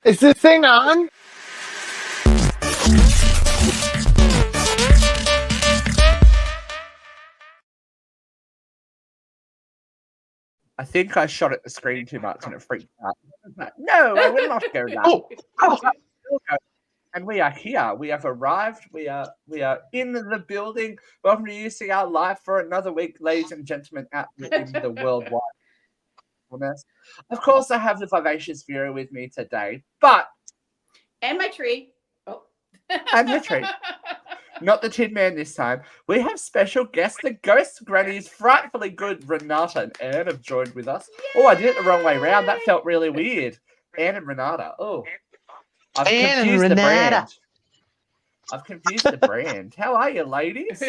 Is this thing on? I think I shot at the screen too much and it freaked out. No, I will not go down. And we are here. We have arrived. We are in the building. Welcome to UCR Live for another week, ladies and gentlemen, out in the worldwide. Of course, I have the vivacious Vera with me today, but and my tree. Oh, and the tree. Not the Tin Man this time. We have special guests, the ghost Grannies, Frightfully Good, Renata and Anne have joined with us. Yay! Oh, I did it the wrong way around. That felt really weird. Anne and Renata. Oh, I've confused the brand. I've confused the brand. How are you, ladies?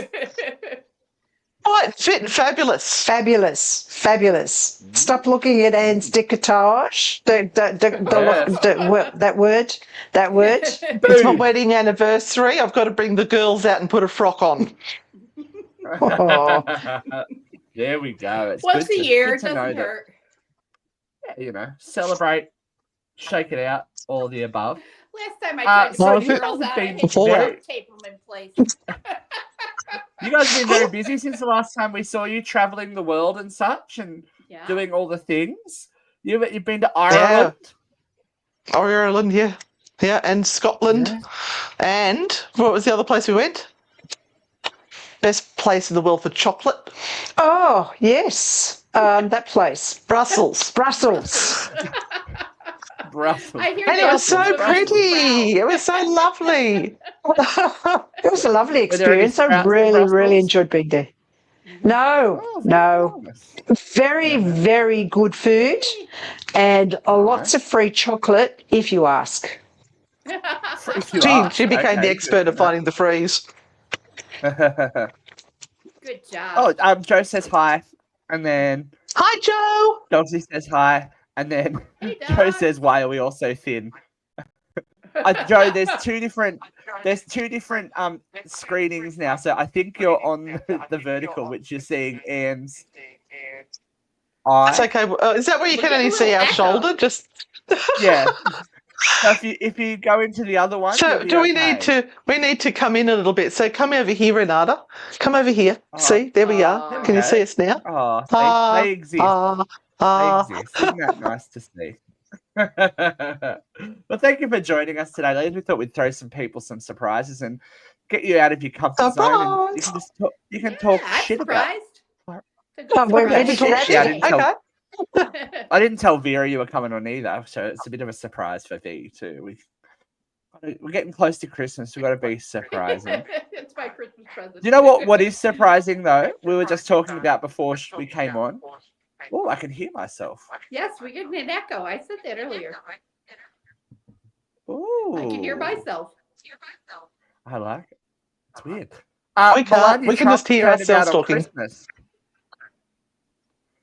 Right, fit and fabulous. Fabulous. Stop looking at Anne's decolletage. That word. It's my wedding anniversary. I've got to bring the girls out and put a frock on. There we go. It's once a year, it doesn't hurt. Celebrate, shake it out, all the above. Last time I tried to put the girls out, I had to tape them in place. You guys have been very busy since the last time we saw you, traveling the world and such, and doing all the things. You've been to Ireland, Ireland, yeah, and Scotland, and what was the other place we went? Best place in the world for chocolate. Oh yes, that place, Brussels. And it was so pretty. It was so lovely. It was a lovely experience. I really enjoyed being there. No. Very, very good food and lots of free chocolate if you ask. She became the expert of finding the freeze. Good job. Oh, Joe says hi, and then hi, Joe. Dogsy says hi. And then Joe says, "Why are we all so thin?" Joe, there's two different screenings now. So I think you're on the vertical, which you're seeing Anne's eye. It's okay. Is that where you can only see our shoulder? Just yeah. So if you go into the other one, so do we need to come in a little bit? So come over here, Renata. Come over here. See, there we are. Can you see us now? Oh, they exist. They exist. Isn't that nice to see? Well, thank you for joining us today, ladies. We thought we'd throw some people some surprises and get you out of your comfort zone. And you can talk shit about. I didn't tell Vera you were coming on either, so it's a bit of a surprise for V too. We're getting close to Christmas. We've got to be surprising. It's my Christmas present. You know what is surprising though? We were just talking about before we came on. Oh, I can hear myself. Yes, we get an echo. I said that earlier. Oh, I can hear myself. I like it. It's weird. We can just hear ourselves talking. Christmas.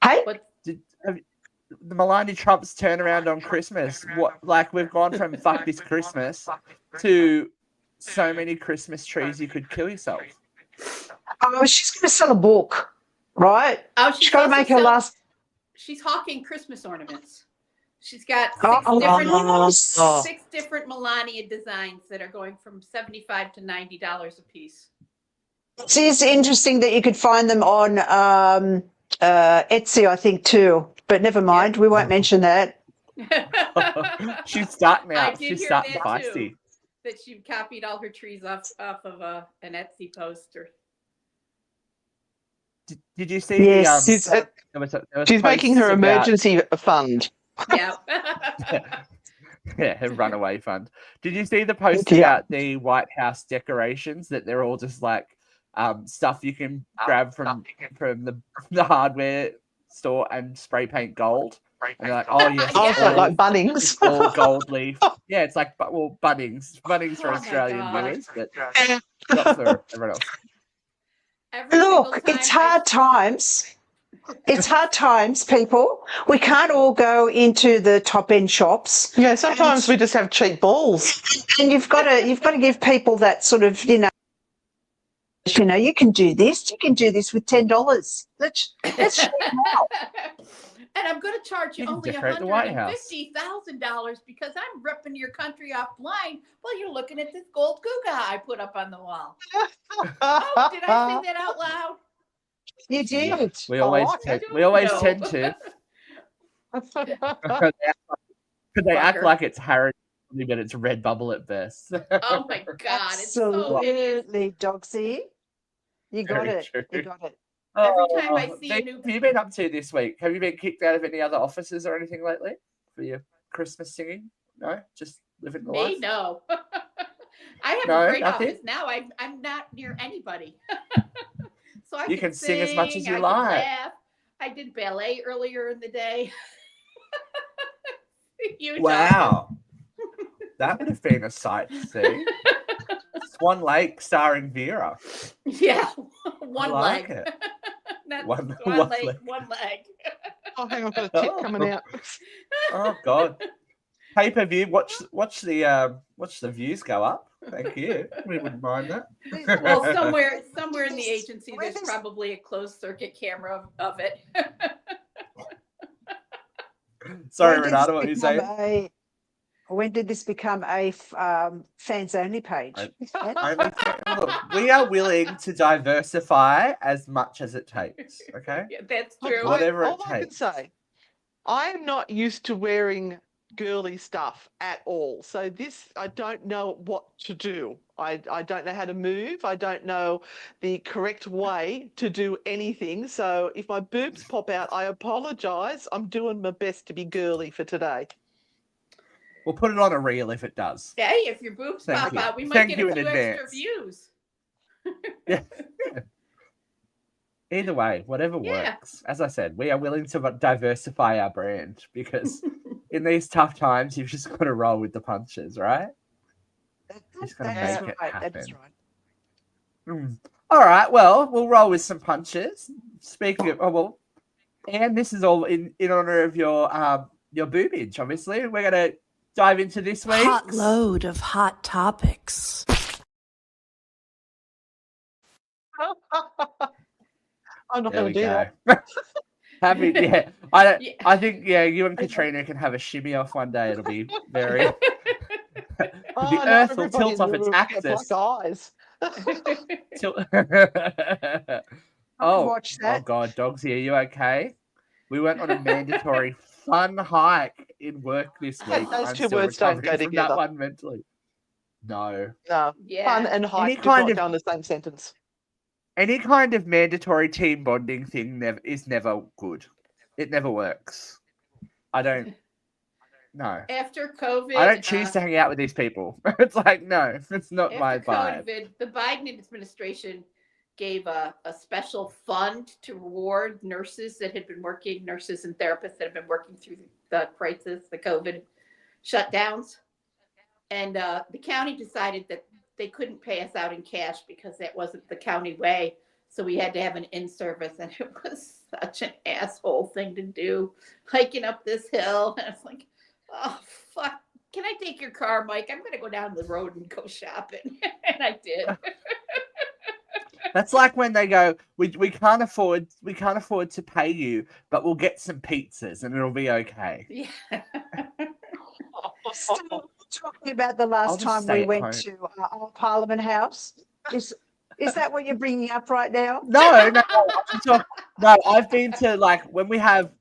Hey, the Melania Trump's turnaround on Christmas. We've gone from fuck this Christmas to so many Christmas trees you could kill yourself. She's going to sell a book, right? Oh, she's got to make her last. She's hawking Christmas ornaments. She's got six different Melania designs that are going from $75 to $90 a piece. It is interesting that you could find them on Etsy, I think, too. But never mind, we won't mention that. She's starting out. She's starting feisty. That she copied all her trees off of an Etsy poster. Did you see? Yes, she's making her emergency fund. Yeah. Her runaway fund. Did you see the post about the White House decorations? That they're all just like stuff you can grab from the hardware store and spray paint gold. And they're like, oh yes, like Bunnings, all gold leaf. Yeah, it's like Bunnings for Australian viewers, but not for everyone else. Look, it's hard times. It's hard times, people. We can't all go into the top end shops. Yeah, sometimes we just have cheap balls. And you've got to give people that sort of, you can do this. You can do this with $10. Let's share it out. And I'm going to charge you You can only decorate the White House. $150,000 because I'm ripping your country off blind while you're looking at this gold Guga I put up on the wall. Oh, did I say that out loud? You did. We always like tend to. Could they act like it's Harry, but it's Redbubble at best? Oh my God. Absolutely, Dogsy. You got Very it. true. You got it. Every time I see a What new. have you been up to this week? Have you been kicked out of any other offices or anything lately for your Christmas singing? No, just living the life. Me, no. I have No, a great nothing? office now. I'm not near anybody, so I You can sing as much as you I like. Can laugh. I did ballet earlier in the day. Wow, that would have been a sight to see. Swan Lake starring Vera. Yeah, one I like leg. it. Not One leg, leg. one leg. Oh, hang on, I've got a tip coming out. Oh God. Pay-per-view. Watch the views go up. Thank you. We wouldn't mind that. Well, somewhere in the agency, there's probably a closed circuit camera of it. Sorry, Renata, what were you saying? When did this become a fans only page? Look, we are willing to diversify as much as it takes. Okay, Yeah, that's true. Whatever all it I can takes. say, I am not used to wearing girly stuff at all. So this, I don't know what to do. I don't know how to move. I don't know the correct way to do anything. So if my boobs pop out, I apologise. I'm doing my best to be girly for today. We'll put it on a reel if it does. Hey, if your boobs pop out, we might get a few extra views. Yeah. Either way, whatever works. As I said, we are willing to diversify our brand because in these tough times, you've just got to roll with the punches, right? You've just got to make it happen. That's right. All right, well, we'll roll with some punches. Speaking of, and this is all in honor of your boobage, obviously. We're going to dive into this week. Hot load of hot topics. I'm not going to do that. I think you and Katrina can have a shimmy off one day. It'll be very. The earth will tilt off its axis. Eyes. Watch that. Oh God, Dogsy, are you okay? We went on a mandatory fun hike in work this week. Those two words don't go together. That one mentally. No. No. Yeah. Fun and hike do not go in the same sentence. Any kind of mandatory team bonding thing is never good. It never works. I don't. No. After COVID, I don't choose to hang out with these people. It's like, no, it's not my vibe. COVID, the Biden administration gave a special fund to reward nurses and therapists that have been working through the crisis, the COVID shutdowns. And the county decided that they couldn't pay us out in cash because that wasn't the county way. So we had to have an in-service, and it was such an asshole thing to do, hiking up this hill. And it's like, oh, fuck. Can I take your car, Mike? I'm going to go down the road and go shopping. And I did. That's like when they go, we can't afford to pay you, but we'll get some pizzas and it'll be okay. Yeah. Still talking about the last time we went to our Parliament House. Is that what you're bringing up right now? No. I've been to, like, when we have.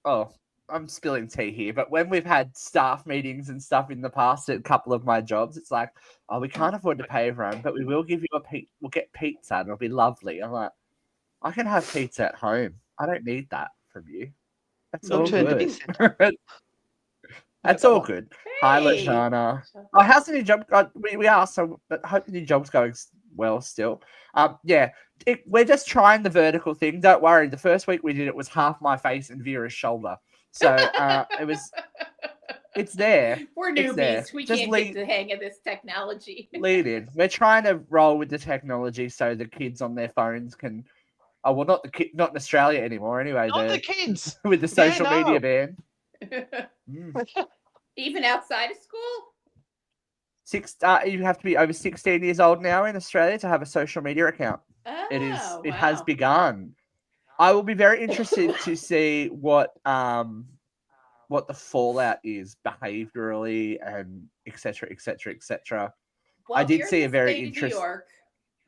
Oh, I'm spilling tea here, but when we've had staff meetings and stuff in the past at a couple of my jobs, it's like, oh, we can't afford to pay everyone, but we will give you we'll get pizza and it'll be lovely. I'm like, I can have pizza at home. I don't need that from you. That's all good. That's all good. Hi, Lashana. Oh, how's the new job? We are, so I hope the new job's going well still. We're just trying the vertical thing. Don't worry. The first week we did it was half my face and Vera's shoulder. So it's there. We're newbies. We can't get the hang of this technology. Lead in. We're trying to roll with the technology so the kids on their phones can. Oh well, not in Australia anymore. Anyway, not the kids with the social media ban. Even outside of school? You have to be over 16 years old now in Australia to have a social media account. Oh, It has begun. I will be very interested to see what the fallout is behaviorally and etc. etc. etc. Well, I did here see in a the very state of New interesting. York,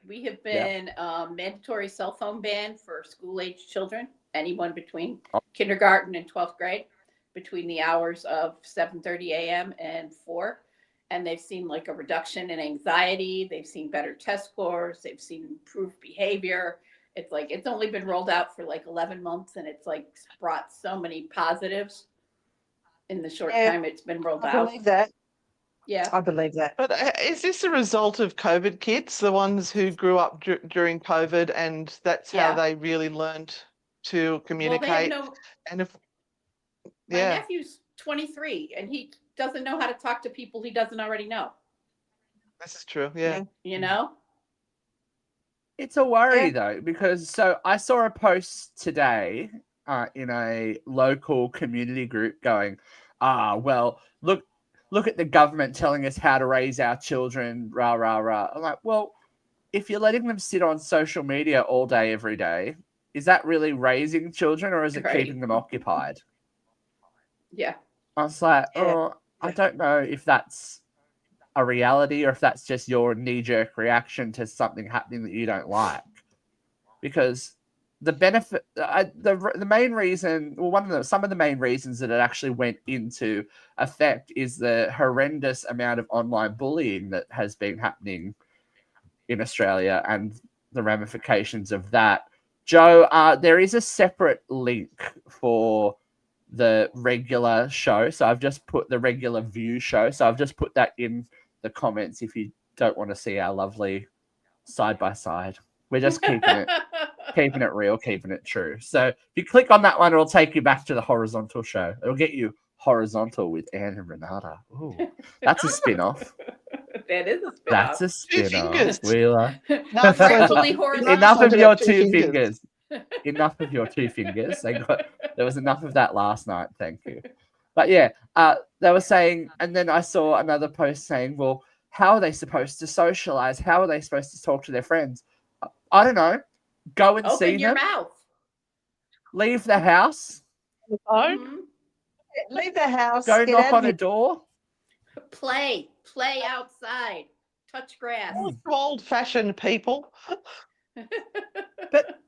we have been mandatory cell phone ban for school-age children, anyone between kindergarten and 12th grade, between the hours of 7:30 a.m. and 4. And they've seen like a reduction in anxiety. They've seen better test scores. They've seen improved behavior. It's like it's only been rolled out for like 11 months, and it's like brought so many positives in the short time it's been rolled out. I believe that. Yeah. I believe that. But is this a result of COVID kids, the ones who grew up during COVID, and that's how they really learned to communicate? Well, and if my nephew's 23, and he doesn't know how to talk to people he doesn't already know. This is true. Yeah. You know? It's a worry though, because so I saw a post today in a local community group going, well, look at the government telling us how to raise our children, rah, rah, rah. I'm like, well, if you're letting them sit on social media all day, every day, is that really raising children or is it keeping them occupied? Yeah. I was like, I don't know if that's a reality or if that's just your knee-jerk reaction to something happening that you don't like. Because the benefit, the main reason, well, some of the main reasons that it actually went into effect is the horrendous amount of online bullying that has been happening in Australia and the ramifications of that. Joe, there is a separate link for the regular show. So I've just put the regular view show. So I've just put that in the comments if you don't want to see our lovely side by side. We're just keeping it real, keeping it true. So if you click on that one, it'll take you back to the horizontal show. It'll get you horizontal with Anne and Renata. Ooh, that's a spin-off. That is a spin-off. That's a spin-off. Horizontal. Enough of your two fingers. Enough of your two fingers. There was enough of that last night. Thank you. But yeah, they were saying, and then I saw another post saying, well, how are they supposed to socialize? How are they supposed to talk to their friends? I don't know. Go and see them. Open your mouth. Leave the house. Mm-hmm. Leave the house. Go knock on a door. Play outside. Touch grass. Old-fashioned people. But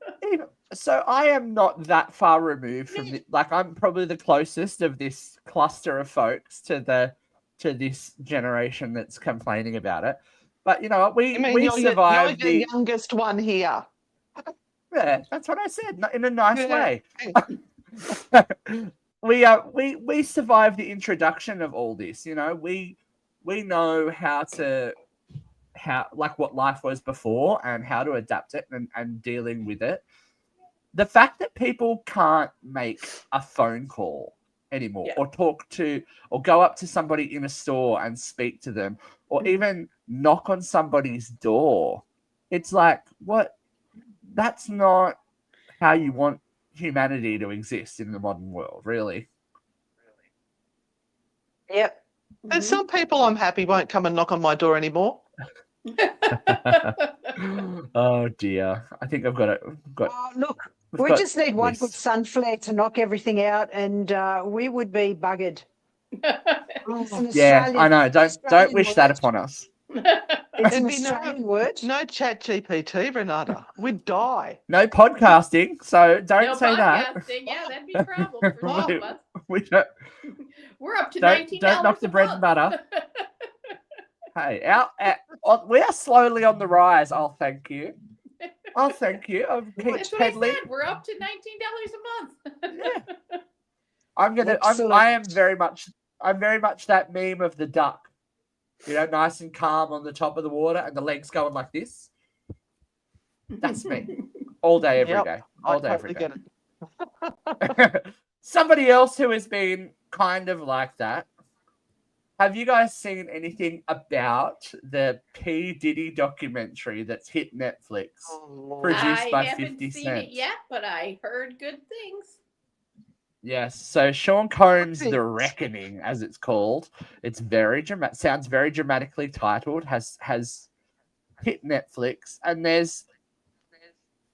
so I am not that far removed from I'm probably the closest of this cluster of folks to this generation that's complaining about it. But you know what, we survived. You're the youngest one here. Yeah, that's what I said in a nice way. We survived the introduction of all this. You know, we know what life was before and how to adapt it and dealing with it. The fact that people can't make a phone call anymore or talk to or go up to somebody in a store and speak to them or even knock on somebody's door. It's like, what? That's not how you want humanity to exist in the modern world, really. Yep. There's some people I'm happy won't come and knock on my door anymore. Oh dear. I think I've got it. Look, we just need one good sun flare to knock everything out and we would be buggered. Yeah, I know. Don't wish that upon us. It's an Australian word. No chat GPT, Renata. We'd die. No podcasting, so don't say that. Yeah, that'd be a problem for all of us. We're up to $19 Don't knock the bread and butter. Hey, we are slowly on the rise. I'll thank you. That's what I said. We're up to $19 a month. Yeah. I'm very much that meme of the duck. You know, nice and calm on the top of the water and the legs going like this. That's me. All day, every day. All day, every day. Get it. Somebody else who has been kind of like that. Have you guys seen anything about the P. Diddy documentary that's hit Netflix? Produced by 50 Cent? I haven't seen it yet, but I heard good things. Yes, so Sean Combs' The Reckoning, as it's called. It's very dramatic. Sounds very dramatically titled. Has hit Netflix, and there's,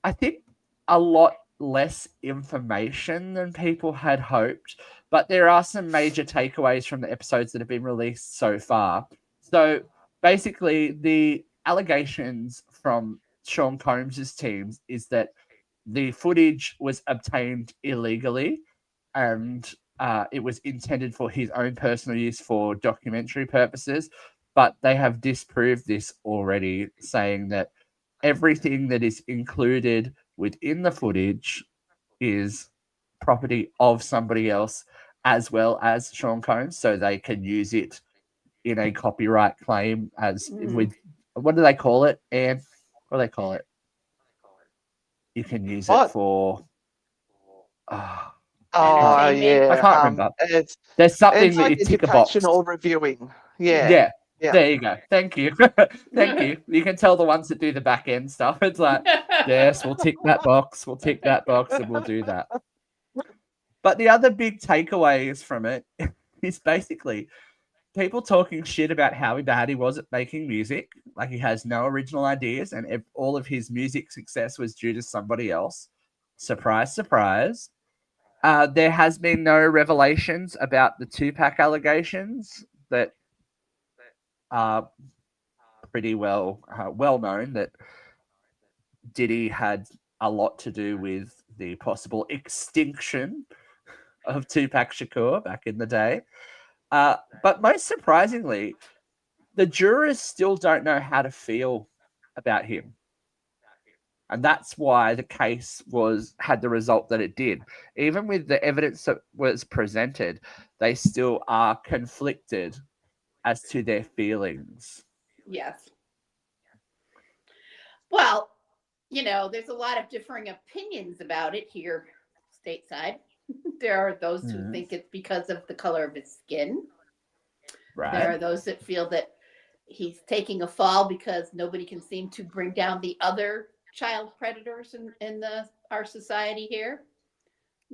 I think, a lot less information than people had hoped, but there are some major takeaways from the episodes that have been released so far. So basically, the allegations from Sean Combs' teams is that the footage was obtained illegally and it was intended for his own personal use for documentary purposes, but they have disproved this already, saying that everything that is included within the footage is property of somebody else as well as Sean Combs, so they can use it in a copyright claim as with, what do they call it, Anne? What do they call it? You can use it for... yeah. I can't remember. There's something that you tick a box. Educational reviewing. Yeah. There you go. Thank you. Thank you. You can tell the ones that do the back end stuff. It's like, yes, we'll tick that box. We'll tick that box and we'll do that. But the other big takeaways from it is basically people talking shit about how bad he was at making music. Like he has no original ideas and all of his music success was due to somebody else. Surprise, surprise. There has been no revelations about the Tupac allegations that are pretty well known, that Diddy had a lot to do with the possible extinction of Tupac Shakur back in the day. But most surprisingly, the jurors still don't know how to feel about him. And that's why the case had the result that it did. Even with the evidence that was presented, they still are conflicted as to their feelings. Yes. Well, there's a lot of differing opinions about it here stateside. There are those who think it's because of the color of his skin. Right. There are those that feel that he's taking a fall because nobody can seem to bring down the other child predators in our society here,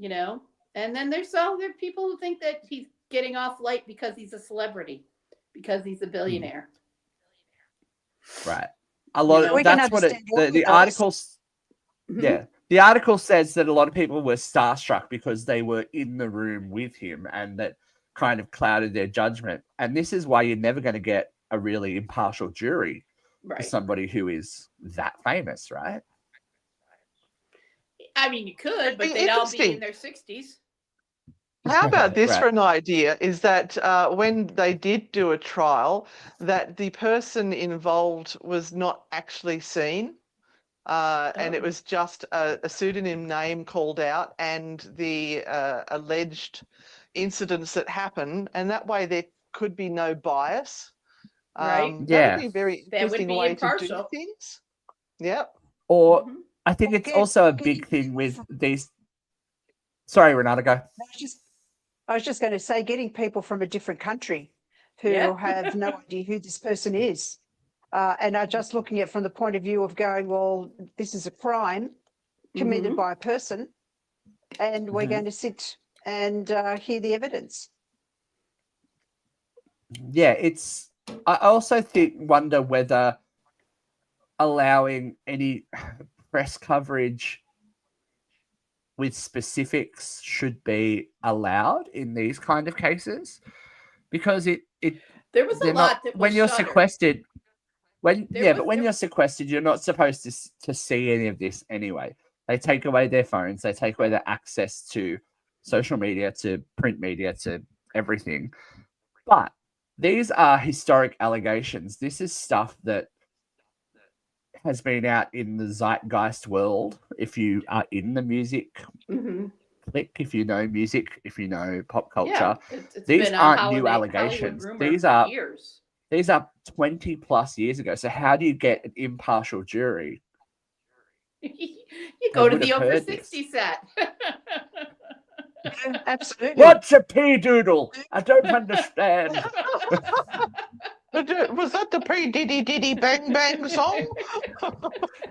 and then there's other people who think that he's getting off light because he's a celebrity, because he's a billionaire. Right. A lot of that's what the articles. Yeah, the article says that a lot of people were starstruck because they were in the room with him, and that kind of clouded their judgment. And this is why you're never going to get a really impartial jury. For somebody who is that famous, right? I mean, you could, but they'd all be in their 60s. How about this for an idea, is that when they did do a trial, that the person involved was not actually seen, and it was just a pseudonym name called out and the alleged incidents that happened, and that way there could be no bias. Right. That would be a very interesting way to do things. Yep. Or I think it's also a big thing with these. Sorry, Renata, go. I was just going to say, getting people from a different country who have no idea who this person is, and are just looking at it from the point of view of going, well, this is a crime committed by a person, and we're going to sit and hear the evidence. Yeah, I also wonder whether allowing any press coverage with specifics should be allowed in these kind of cases, because there was a lot that was when you're sequestered. When you're sequestered, you're not supposed to see any of this anyway. They take away their phones, they take away their access to social media, to print media, to everything. But these are historic allegations. This is stuff that has been out in the zeitgeist world. If you are in the music clique, if you know music, if you know pop culture, these aren't new allegations. These are years. These are 20 plus years ago. So how do you get an impartial jury? You go to the over 60 set. Yeah, absolutely. What's a pea doodle? I don't understand. Was that the P Diddy Bang Bang song?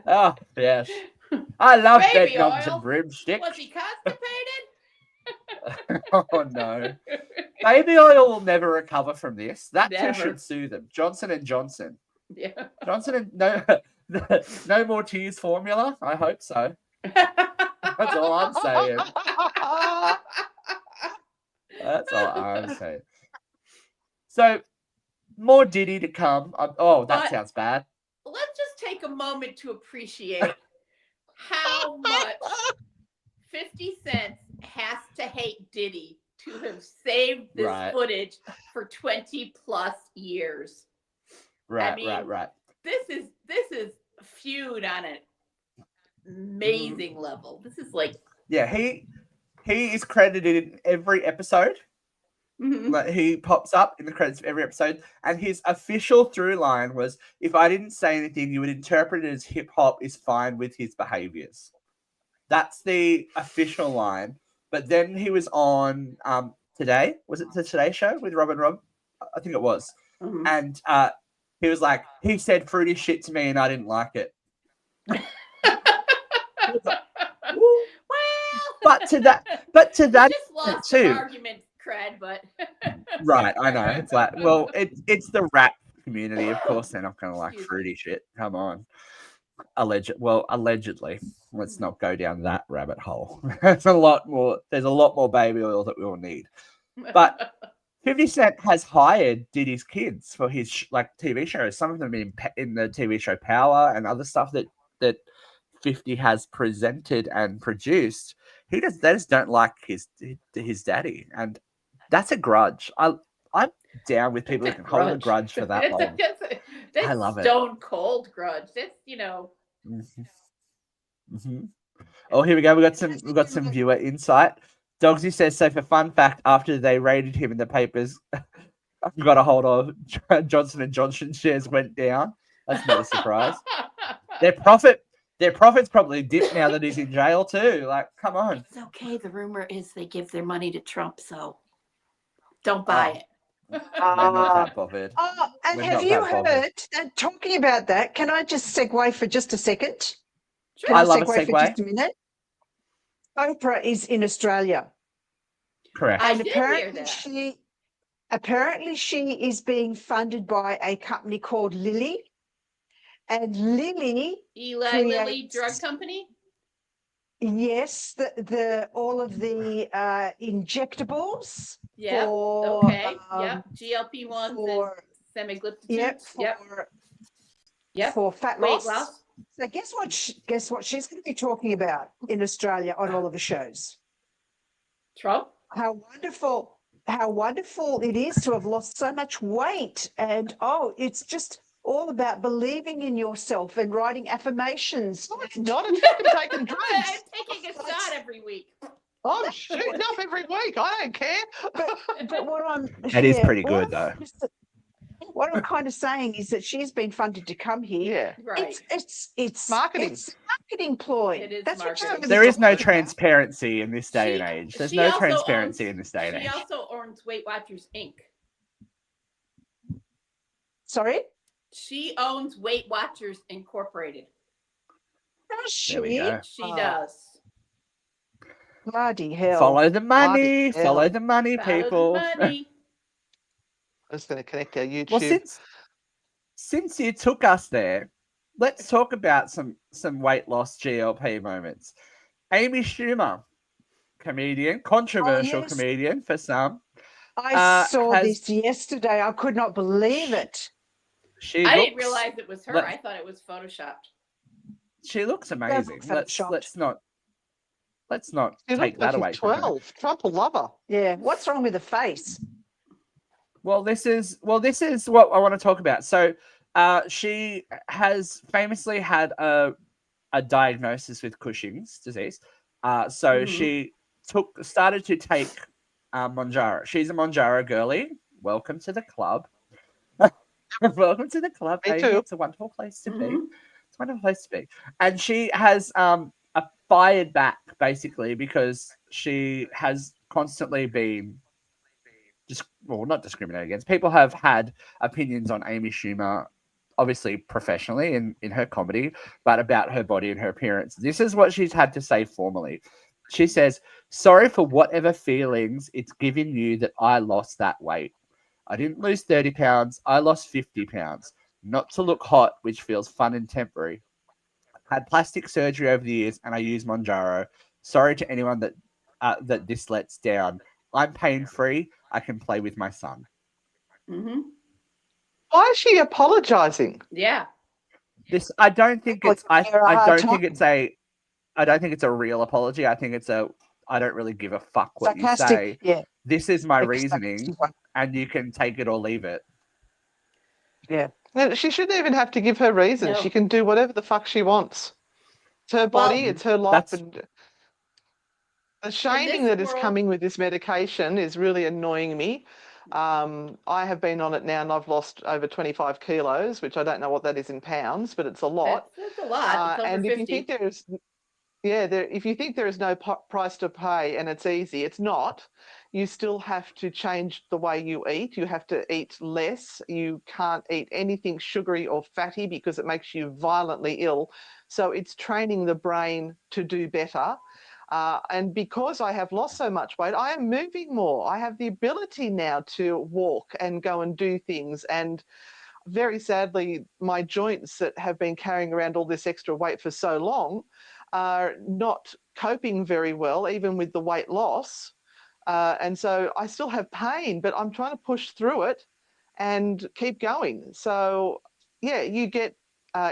Oh, yes. I love bed knobs and broomsticks. Was he constipated? Oh, no. Baby oil will never recover from this. That too should sue them. Johnson and Johnson. Yeah. Johnson and no more tears formula. I hope so. That's all I'm saying. That's all I'm saying. So, more Diddy to come. That sounds bad. Let's just take a moment to appreciate how much 50 Cent has to hate Diddy to have saved this footage for 20 plus years. Right, I mean, right. This is feud on an amazing level. This is like, yeah, he is credited in every episode. Like, he pops up in the credits of every episode, and his official through line was, "If I didn't say anything, you would interpret it as hip hop is fine with his behaviors." That's the official line. But then he was on Today. Was it the Today Show with Rob and Rob? I think it was. And he was like, he said fruity shit to me and I didn't like it. But to that just lost too. an argument, cred, but right, I know. It's like, well, it's the rap community, of course. They're not going to like fruity shit. Come on. Allegedly. Let's not go down that rabbit hole. There's a lot more baby oil that we'll need. But 50 Cent has hired Diddy's kids for his TV shows. Some of them in the TV show Power and other stuff that 50 has presented and produced. They just don't like his daddy, and that's a grudge. I'm down with people who can hold a grudge for that long. I love it. Stone cold grudge. That's Oh, here we go. We've got some viewer insight. Dogsy says, so for fun fact, after they raided him in the papers, I got a hold of Johnson & Johnson shares went down. That's not a surprise. Their profits probably dipped now that he's in jail too. Like, come on. It's okay. The rumor is they give their money to Trump, so don't buy it. We're not that bothered. And have you heard, talking about that, can I just segue for just a second? Sure. I love a segue. For just a minute? Oprah is in Australia. Correct. I did hear that. Apparently she is being funded by a company called Lilly. And Lilly Lilly Drug Company? Yes, all of the injectables. Yeah. Okay. GLP-1s and semaglutide. For fat weight loss. loss. So guess what she's going to be talking about in Australia on all of the shows? Trump. How wonderful it is to have lost so much weight, and it's just all about believing in yourself and writing affirmations. No, it's not. It's fucking taking drugs. I'm taking a shot every week. I'm shooting up every week. I don't care. But what I'm that is pretty good though. What I'm kind of saying is that she's been funded to come here. Yeah, right. It's marketing. It's a marketing ploy. It is That's marketing. what there is no transparency in this day and age. There's no transparency in this day and age. She also owns Weight Watchers Inc. Sorry? She owns Weight Watchers Incorporated. Does she? There we go. She does. Bloody hell. Follow the money. Follow the money, people. The money. I'm just going to connect our YouTube. Well, since you took us there, let's talk about some weight loss GLP moments. Amy Schumer, comedian, controversial comedian for some. I saw this yesterday. I could not believe it. I didn't realize it was her. I thought it was photoshopped. She looks amazing. Let's not take that away from her. Trump will love her. Yeah. What's wrong with the face? Well, this is what I want to talk about. So, she has famously had a diagnosis with Cushing's disease. She started to take Mounjaro. She's a Mounjaro girly. Welcome to the club. Welcome to the club. Me too. It's a wonderful place to be. It's a wonderful place to be. And she has fired back basically because she has constantly been not discriminated against. People have had opinions on Amy Schumer, obviously professionally in her comedy, but about her body and her appearance. This is what she's had to say formally. She says, "Sorry for whatever feelings it's given you that I lost that weight. I didn't lose 30 pounds. I lost 50 pounds. Not to look hot, which feels fun and temporary. I've had plastic surgery over the years and I use Mounjaro. sorry to anyone that this lets down. I'm pain free. I can play with my son. Mm-hmm. Why is she apologizing? Yeah. This I don't think People it's give her a hard time. I don't think it's a real apology. I think it's a I don't really give a fuck what you Sarcastic, say. yeah. This is my Like a reasoning, sarcastic one. and you can take it or leave it. Yeah. No, she shouldn't even have to give her reasons. No. She can do whatever the fuck she wants. It's her Well, body, it's her life, That's and the shaming this that is world- coming with this medication is really annoying me. I have been on it now and I've lost over 25 kilos, which I don't know what that is in pounds, but it's a lot. That's a lot. It's over And 50. if you think if you think there is no price to pay and it's easy, it's not. You still have to change the way you eat. You have to eat less. You can't eat anything sugary or fatty because it makes you violently ill. So it's training the brain to do better. And because I have lost so much weight, I am moving more. I have the ability now to walk and go and do things. And very sadly, my joints that have been carrying around all this extra weight for so long are not coping very well, even with the weight loss. And so I still have pain, but I'm trying to push through it and keep going. So, yeah, you get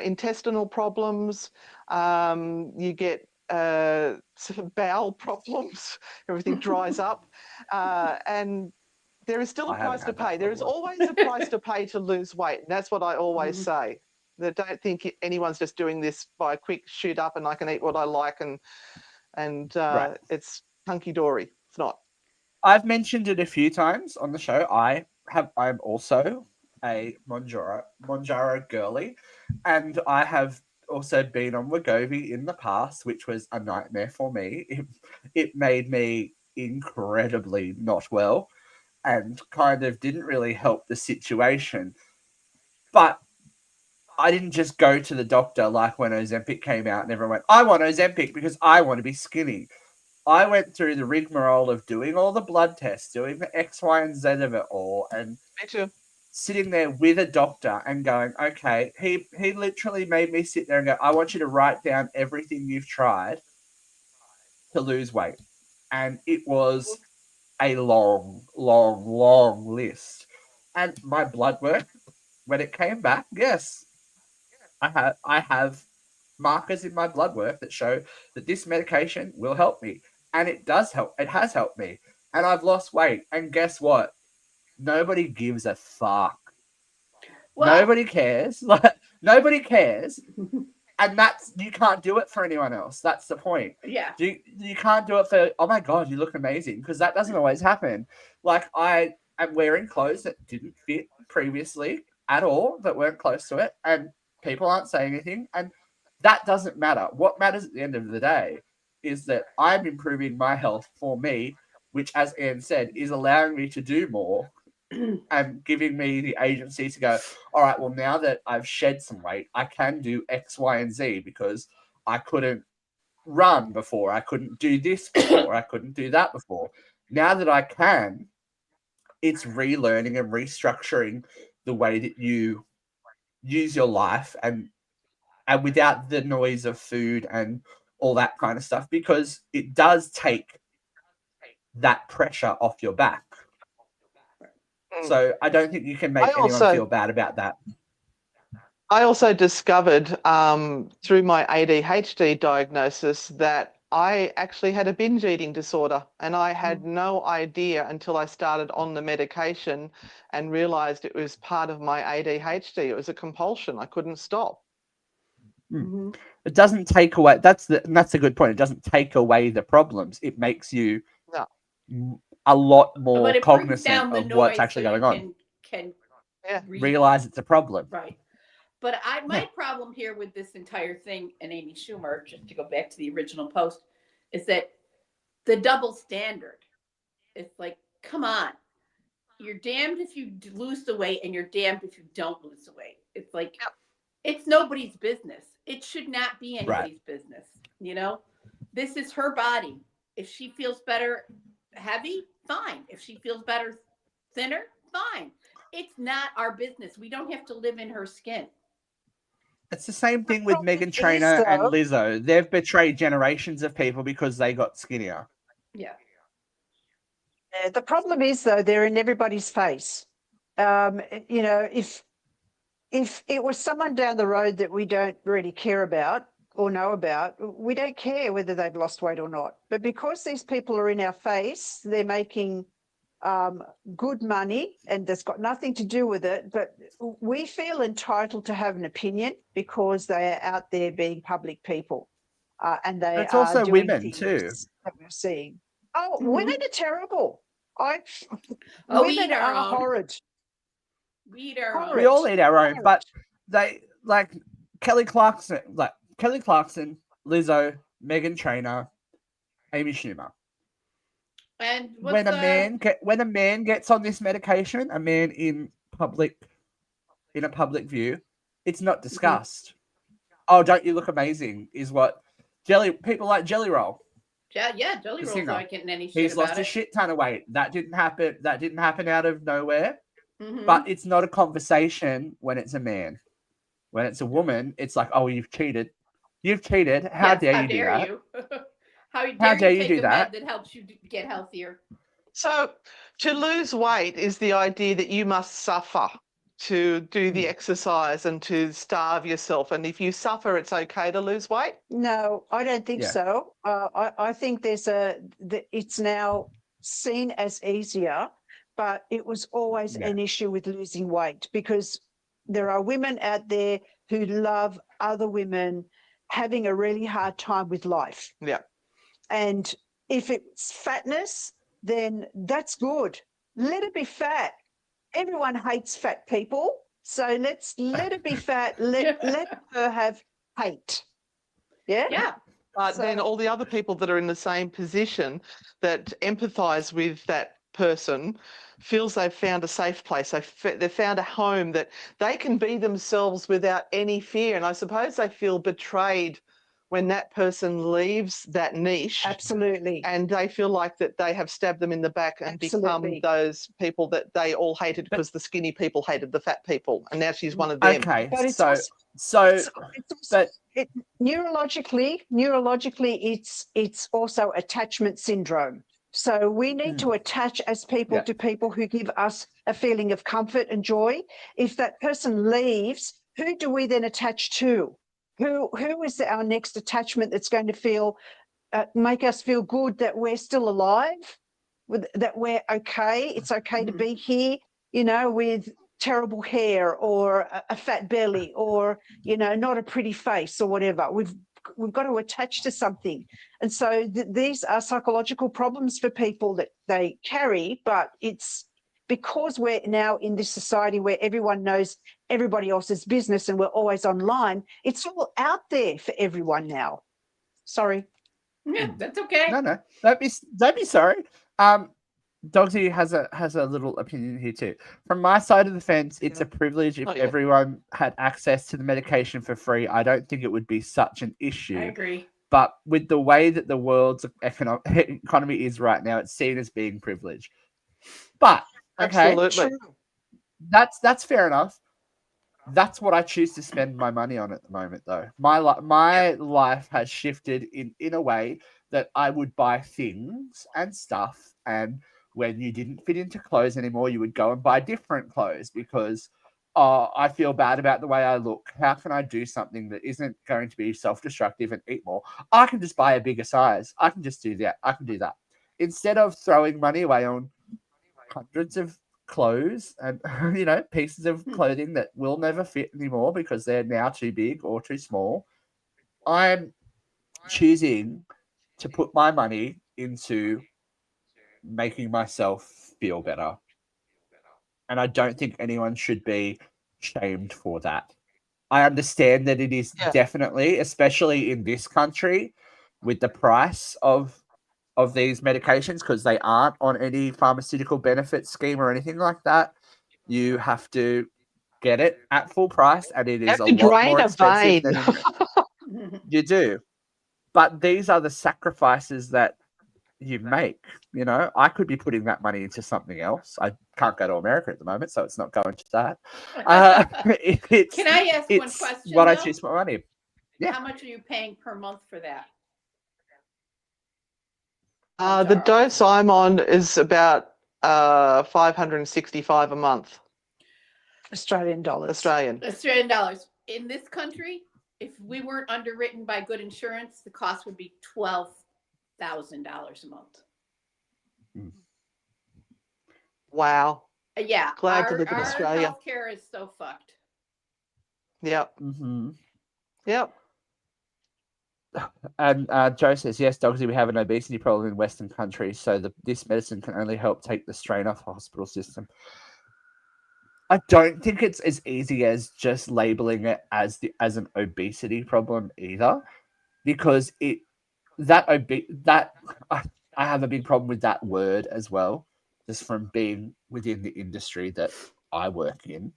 intestinal problems, you get sort of bowel problems, everything dries up, and there is still a I haven't price to had that pay. There is problem. always a price to pay to lose weight. And that's what I always Mhm. say. That don't think anyone's just doing this by a quick shoot up and I can eat what I like and Right. it's hunky dory. It's not. I've mentioned it a few times on the show. I'm also a Monjaro girly, and I have also been on Wegovy in the past, which was a nightmare for me. It made me incredibly not well and kind of didn't really help the situation. But I didn't just go to the doctor like when Ozempic came out and everyone went, I want Ozempic because I want to be skinny. I went through the rigmarole of doing all the blood tests, doing the X, Y, and Z of it all, and Me too. sitting there with a doctor and going, okay, he literally made me sit there and go, I want you to write down everything you've tried to lose weight. And it was a long, long, long list. And my blood work, when it came back, yes, I have markers in my blood work that show that this medication will help me. And it does help. It has helped me. And I've lost weight. And guess what? Nobody gives a fuck. Well, Nobody cares. Like nobody cares. And that's you can't do it for anyone else. That's the point. yeah. You can't do it for oh my god, you look amazing, because that doesn't always happen. Like I am wearing clothes that didn't fit previously at all, that weren't close to it, and people aren't saying anything, and that doesn't matter. What matters at the end of the day is that I'm improving my health for me, which, as Anne said, is allowing me to do more and giving me the agency to go, all right, well, now that I've shed some weight, I can do X, Y, and Z because I couldn't run before. I couldn't do this before. I couldn't do that before. Now that I can, it's relearning and restructuring the way that you use your life and without the noise of food and all that kind of stuff, because it does take that pressure off your back. So I don't think you can make anyone feel bad about that. I also discovered through my ADHD diagnosis that I actually had a binge eating disorder, and I had no idea until I started on the medication and realized it was part of my ADHD. It was a compulsion. I couldn't stop. Mm-hmm. It doesn't take away. That's a good point. It doesn't take away the problems. It makes you a lot more cognizant of what's actually going on. Can realize it's a problem. Right. But my problem here with this entire thing, and Amy Schumer, just to go back to the original post, is that the double standard. It's like, come on. You're damned if you lose the weight and you're damned if you don't lose the weight. It's like, it's nobody's business. It should not be anybody's business. You know, this is her body. If she feels better heavy, fine. If she feels better thinner, fine. It's not our business. We don't have to live in her skin. It's the same thing with Meghan Trainor and Lizzo. They've betrayed generations of people because they got skinnier. Yeah. The problem is, though, they're in everybody's face. If it was someone down the road that we don't really care about or know about, we don't care whether they've lost weight or not. But because these people are in our face, they're making good money, and that's got nothing to do with it. But we feel entitled to have an opinion because they are out there being public people, and they it's are also doing women things too that we're seeing. Oh, women are terrible. We women are horrid. We eat our own. We all eat our own, but they like Kelly Clarkson, Lizzo, Meghan Trainor, Amy Schumer. And when a man gets on this medication, a man in a public view, it's not discussed. Oh, don't you look amazing? Is what people like Jelly Roll. Yeah, Jelly Roll's not getting any shit. He's lost a shit ton of weight. That didn't happen out of nowhere. But it's not a conversation when it's a man. When it's a woman, it's like, oh, you've cheated. You've cheated. How dare you do that? How dare you take a med that helps you get healthier? So to lose weight is the idea that you must suffer to do the exercise and to starve yourself. And if you suffer, it's okay to lose weight? No, I don't think so. I think it's now seen as easier, but it was always an issue with losing weight, because there are women out there who love other women having a really hard time with life. Yeah. And if it's fatness, then that's good. Let it be fat. Everyone hates fat people, so let it be fat. Let her have hate. Yeah. But then all the other people that are in the same position that empathise with that person feels they've found a safe place. They've found a home that they can be themselves without any fear. And I suppose they feel betrayed when that person leaves that niche. Absolutely. And they feel like that they have stabbed them in the back and become those people that they all hated because the skinny people hated the fat people. And now she's one of them. Okay, but it's neurologically, it's also attachment syndrome. So we need to attach as people to people who give us a feeling of comfort and joy. If that person leaves, who do we then attach to? Who is our next attachment that's going to make us feel good that we're still alive, that we're okay? It's okay to be here, with terrible hair or a fat belly or, not a pretty face or whatever. We've got to attach to something. And so these are psychological problems for people that they carry, but it's because we're now in this society where everyone knows everybody else's business and we're always online, it's all out there for everyone now. Sorry. Yeah, that's okay. No. Don't be sorry. Dogsy has a little opinion here too. From my side of the fence, it's a privilege if everyone had access to the medication for free. I don't think it would be such an issue. I agree. But with the way that the world's economy is right now, it's seen as being privileged. But absolutely, that's fair enough. That's what I choose to spend my money on at the moment, though. My life has shifted in a way that I would buy things and stuff, and when you didn't fit into clothes anymore, you would go and buy different clothes because I feel bad about the way I look. How can I do something that isn't going to be self-destructive and eat more? I can just buy a bigger size. I can just do that. I can do that. Instead of throwing money away on hundreds of clothes and pieces of clothing that will never fit anymore because they're now too big or too small, I'm choosing to put my money into making myself feel better. And I don't think anyone should be shamed for that. I understand that it is definitely, especially in this country, with the price of these medications, because they aren't on any pharmaceutical benefit scheme or anything like that. You have to get it at full price, and it is a lot more expensive than you do. But these are the sacrifices that you make. You know, I could be putting that money into something else. I can't go to America at the moment, so it's not going to that. Can I ask one it's question? what though? I choose my money. Yeah. How much are you paying per month for that? The dose I'm on is about 565 a month. Australian dollars. Australian dollars. In this country, if we weren't underwritten by good insurance, the cost would be $12,000 a month. Wow. Yeah. Glad to live in Australia. Our healthcare is so fucked. Yep. Mm-hmm. Yep. And Joe says, yes, Dogsy, we have an obesity problem in Western countries, so this medicine can only help take the strain off the hospital system. I don't think it's as easy as just labeling it as an obesity problem either, because I have a big problem with that word as well, just from being within the industry that I work in.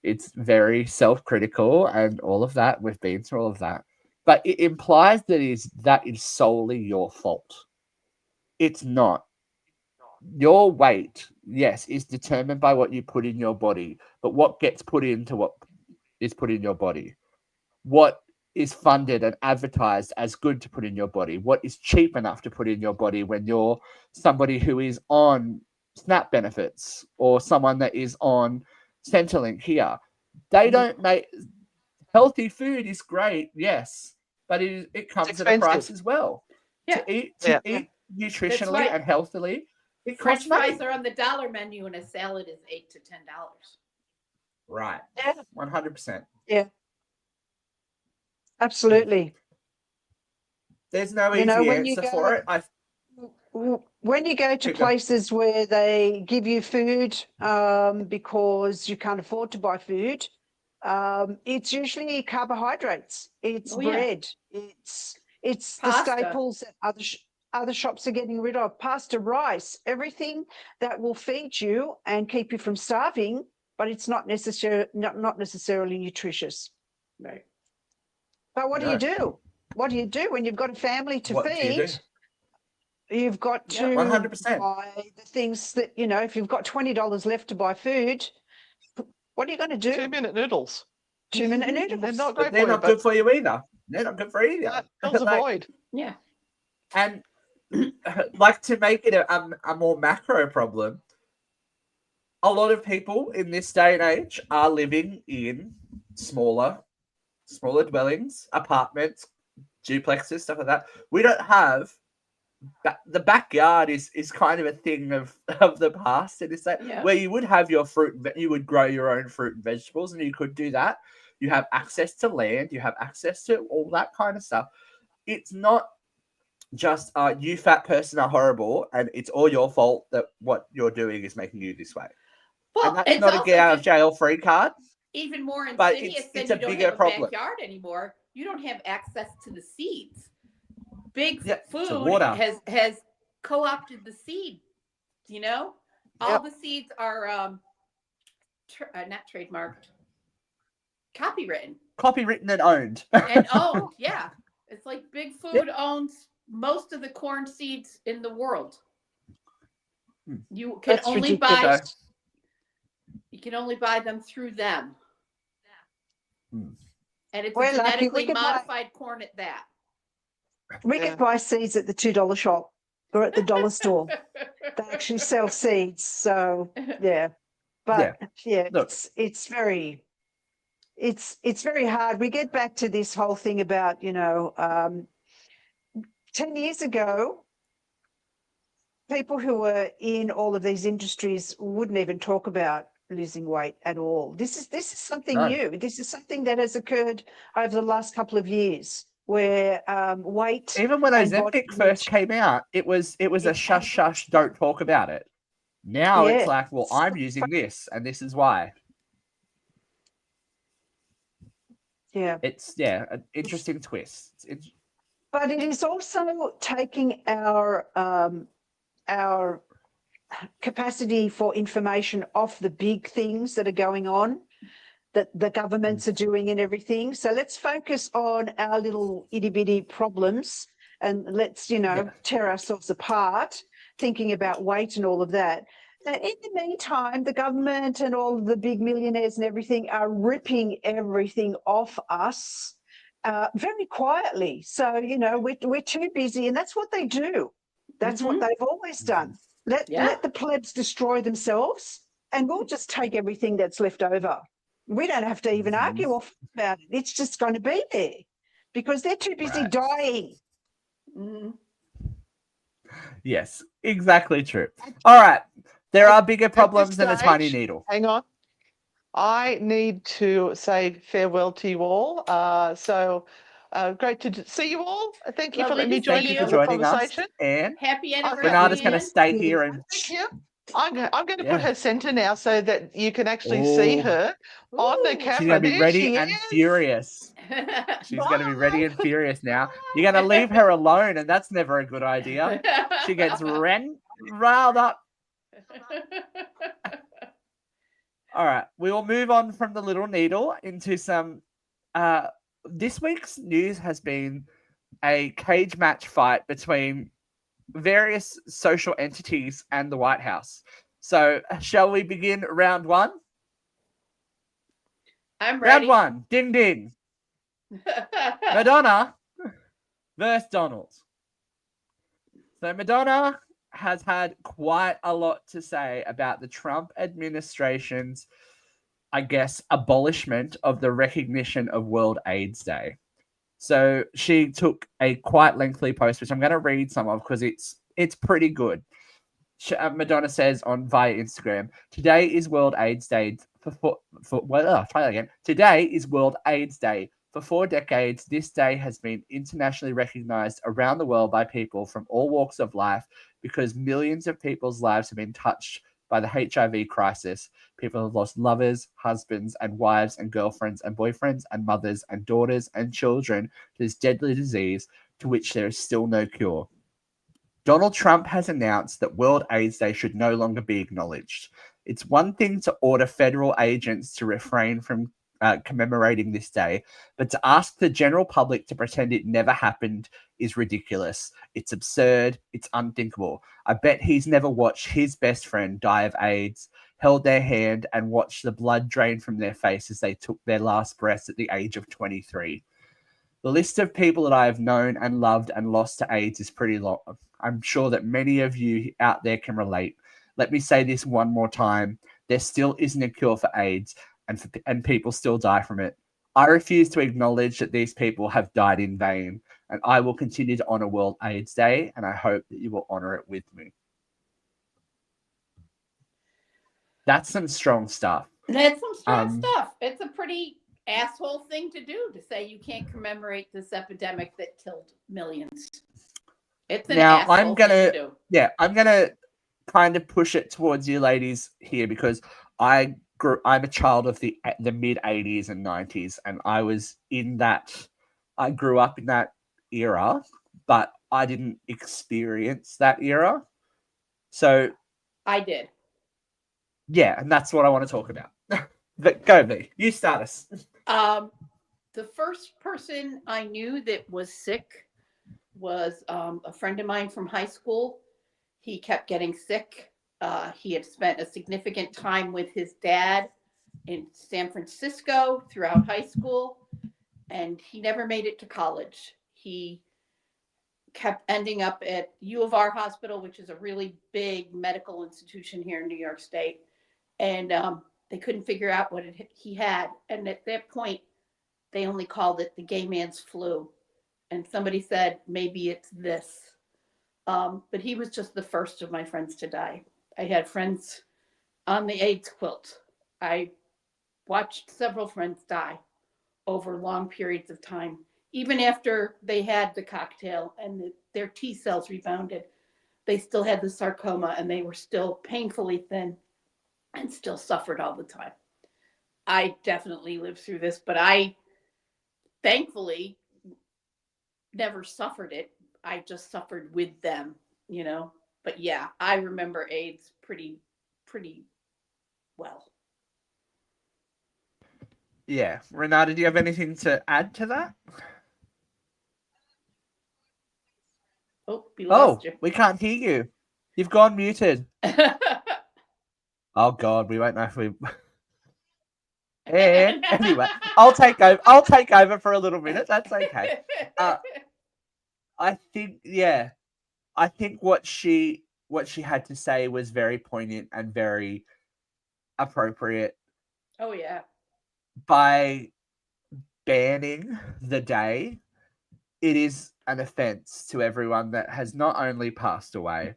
It's very self-critical and all of that. We've been through all of that. But it implies that is solely your fault. It's not. Your weight, yes, is determined by what you put in your body, but what gets put into what is put in your body? What is funded and advertised as good to put in your body? What is cheap enough to put in your body when you're somebody who is on SNAP benefits or someone that is on Centrelink here? They don't make... Healthy food is great, yes, but it comes at a price as well. Yeah. To eat nutritionally right. and healthily, it French costs money. fries are on the dollar menu, and a salad is $8 to $10. Right. Yeah. 100%. Yeah. Absolutely. There's no easy answer for it. When you go to places where they give you food because you can't afford to buy food, it's usually carbohydrates. It's bread. It's the staples that other shops are getting rid of. Pasta, rice, everything that will feed you and keep you from starving, but it's not necessarily nutritious. Right. But what do you do? What do you do when you've got a family to feed? You've got to 100%. buy the things that, if you've got $20 left to buy food, what are you going to do? 2-minute noodles. 2-minute noodles. They're not great They're not good for you either. They're not good for either. Fills a void. Yeah. And like, to make it a more macro problem, a lot of people in this day and age are living in smaller dwellings, apartments, duplexes, stuff like that. We don't have... the backyard is kind of a thing of the past in this day, where you would have your fruit, you would grow your own fruit and vegetables, and you could do that. You have access to land, you have access to all that kind of stuff. It's not just you fat person are horrible and it's all your fault that what you're doing is making you this way. Well, and that's not a get out of jail free card. Even more insidious, but than it's a you don't bigger have a problem. backyard anymore. You don't have access to the seeds. Big food has co-opted the seed. All the seeds are not trademarked, copywritten and owned. And owned. Yeah, it's like Big Food owns most of the corn seeds in the world. You can only buy. You can only buy them through them. And it's genetically modified corn at that. We can buy seeds at the $2 shop or at the dollar store. They actually sell seeds. So but it's very hard. We get back to this whole thing about 10 years ago, people who were in all of these industries wouldn't even talk about losing weight at all. This is something new. This is something that has occurred over the last couple of years, where weight. Even when Ozempic first came out, it was a shush, don't talk about it. Now it's like, well, I'm using this, and this is why. Yeah, it's an interesting twist. But it is also taking our capacity for information off the big things that are going on, that the governments are doing and everything. So let's focus on our little itty bitty problems and let's, tear ourselves apart, thinking about weight and all of that. In the meantime, the government and all of the big millionaires and everything are ripping everything off us very quietly. So, we're too busy, and that's what they do. That's what they've always done. Let the plebs destroy themselves, and we'll just take everything that's left over. We don't have to even argue about it. It's just going to be there because they're too busy dying. Yes, exactly true. All right. There are bigger problems than a tiny needle. Hang on. I need to say farewell to you all. Great to see you all. Thank you for letting me join in the conversation. And happy anniversary. Renata's going to stay here and thank you. I'm going to put her center now so that you can actually see her on the camera. She's going to be ready and furious. She's going to be ready and furious now. You're going to leave her alone, and that's never a good idea. She gets riled up. All right, we will move on from the little needle into some. This week's news has been a cage match fight between various social entities and the White House. So, shall we begin round one? I'm ready. Round one, ding ding. Madonna versus Donald. So, Madonna has had quite a lot to say about the Trump administration's, I guess, abolishment of the recognition of World AIDS Day. So she took a quite lengthy post, which I'm going to read some of because it's pretty good. Madonna says via Instagram, today is World AIDS Day Today is World AIDS Day. For 4 decades, this day has been internationally recognized around the world by people from all walks of life because millions of people's lives have been touched by the HIV crisis. People have lost lovers, husbands, and wives, and girlfriends, and boyfriends, and mothers, and daughters, and children to this deadly disease to which there is still no cure. Donald Trump has announced that World AIDS Day should no longer be acknowledged. It's one thing to order federal agents to refrain from commemorating this day, but to ask the general public to pretend it never happened is ridiculous. It's absurd. It's unthinkable. I bet he's never watched his best friend die of AIDS, held their hand, and watched the blood drain from their face as they took their last breaths at the age of 23. The list of people that I have known and loved and lost to AIDS is pretty long. I'm sure that many of you out there can relate. Let me say this one more time. There still isn't a cure for AIDS, and people still die from it. I refuse to acknowledge that these people have died in vain, and I will continue to honor World AIDS Day, and I hope that you will honor it with me. That's some strong stuff. That's some strong stuff. It's a pretty asshole thing to do, to say you can't commemorate this epidemic that killed millions. It's an asshole thing to do. Yeah, I'm gonna kind of push it towards you ladies here because I'm a child of the mid 80s and 90s, and I grew up in that era, but I didn't experience that era. So I did. Yeah, and that's what I want to talk about. But go, V. You start us. The first person I knew that was sick was a friend of mine from high school. He kept getting sick. He had spent a significant time with his dad in San Francisco throughout high school, and he never made it to college. He kept ending up at U of R Hospital, which is a really big medical institution here in New York State. And they couldn't figure out what he had. And at that point, they only called it the gay man's flu. And somebody said, maybe it's this. But he was just the first of my friends to die. I had friends on the AIDS quilt. I watched several friends die over long periods of time. Even after they had the cocktail and their T cells rebounded, they still had the sarcoma and they were still painfully thin and still suffered all the time. I definitely lived through this, but I thankfully never suffered it. I just suffered with them, But yeah, I remember AIDS pretty well. Yeah. Renata, do you have anything to add to that? we lost you. We can't hear you. You've gone muted. Oh God, we won't know if we. And anyway, I'll take over. I'll take over for a little minute. That's okay. I think, I think what she had to say was very poignant and very appropriate. Oh yeah. By banning the day, it is an offense to everyone that has not only passed away,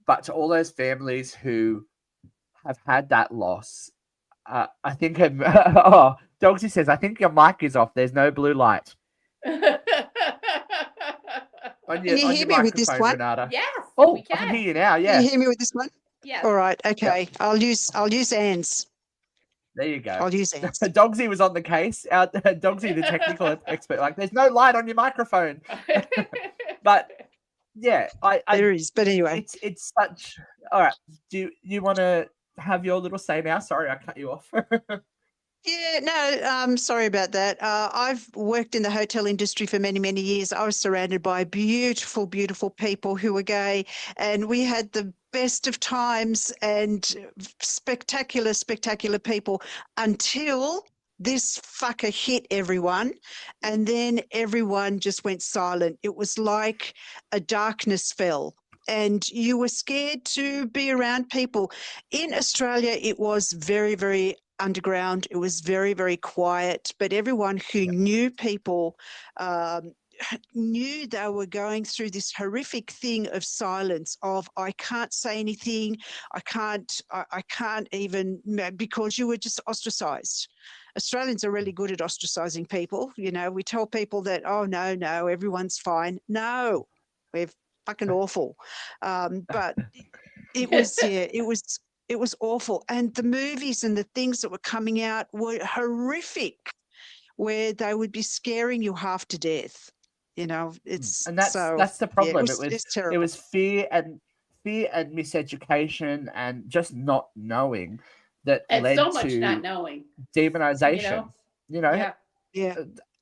but to all those families who have had that loss. I think Dogsy says, I think your mic is off. There's no blue light. Can you hear me with this one? Renata. Yes. Oh, I can hear you now. Yeah. Can you hear me with this one? Yes. All right. Okay. Yep. I'll use Anne's. There you go. I'll use Anne's. Dogsy was on the case. Dogsy, the technical expert, like, there's no light on your microphone. But yeah, there is. But anyway, it's such. All right. Do you want to have your little say now? Sorry, I cut you off. Yeah, no, sorry about that. I've worked in the hotel industry for many, many years. I was surrounded by beautiful, beautiful people who were gay, and we had the best of times and spectacular, spectacular people until this fucker hit everyone, and then everyone just went silent. It was like a darkness fell. And you were scared to be around people. In Australia, it was very, very underground. It was very, very quiet, but everyone who knew people knew they were going through this horrific thing of silence, of I can't say anything, I can't even, because you were just ostracized. Australians are really good at ostracizing people. You know, we tell people that, oh, no, everyone's fine. No, we're fucking awful. But it was, it was awful. And the movies and the things that were coming out were horrific, where they would be scaring you half to death. You know, it's and that's the problem. Yeah, it's terrible. It was fear and miseducation and just not knowing that led so much to not knowing demonization. You know? Yeah.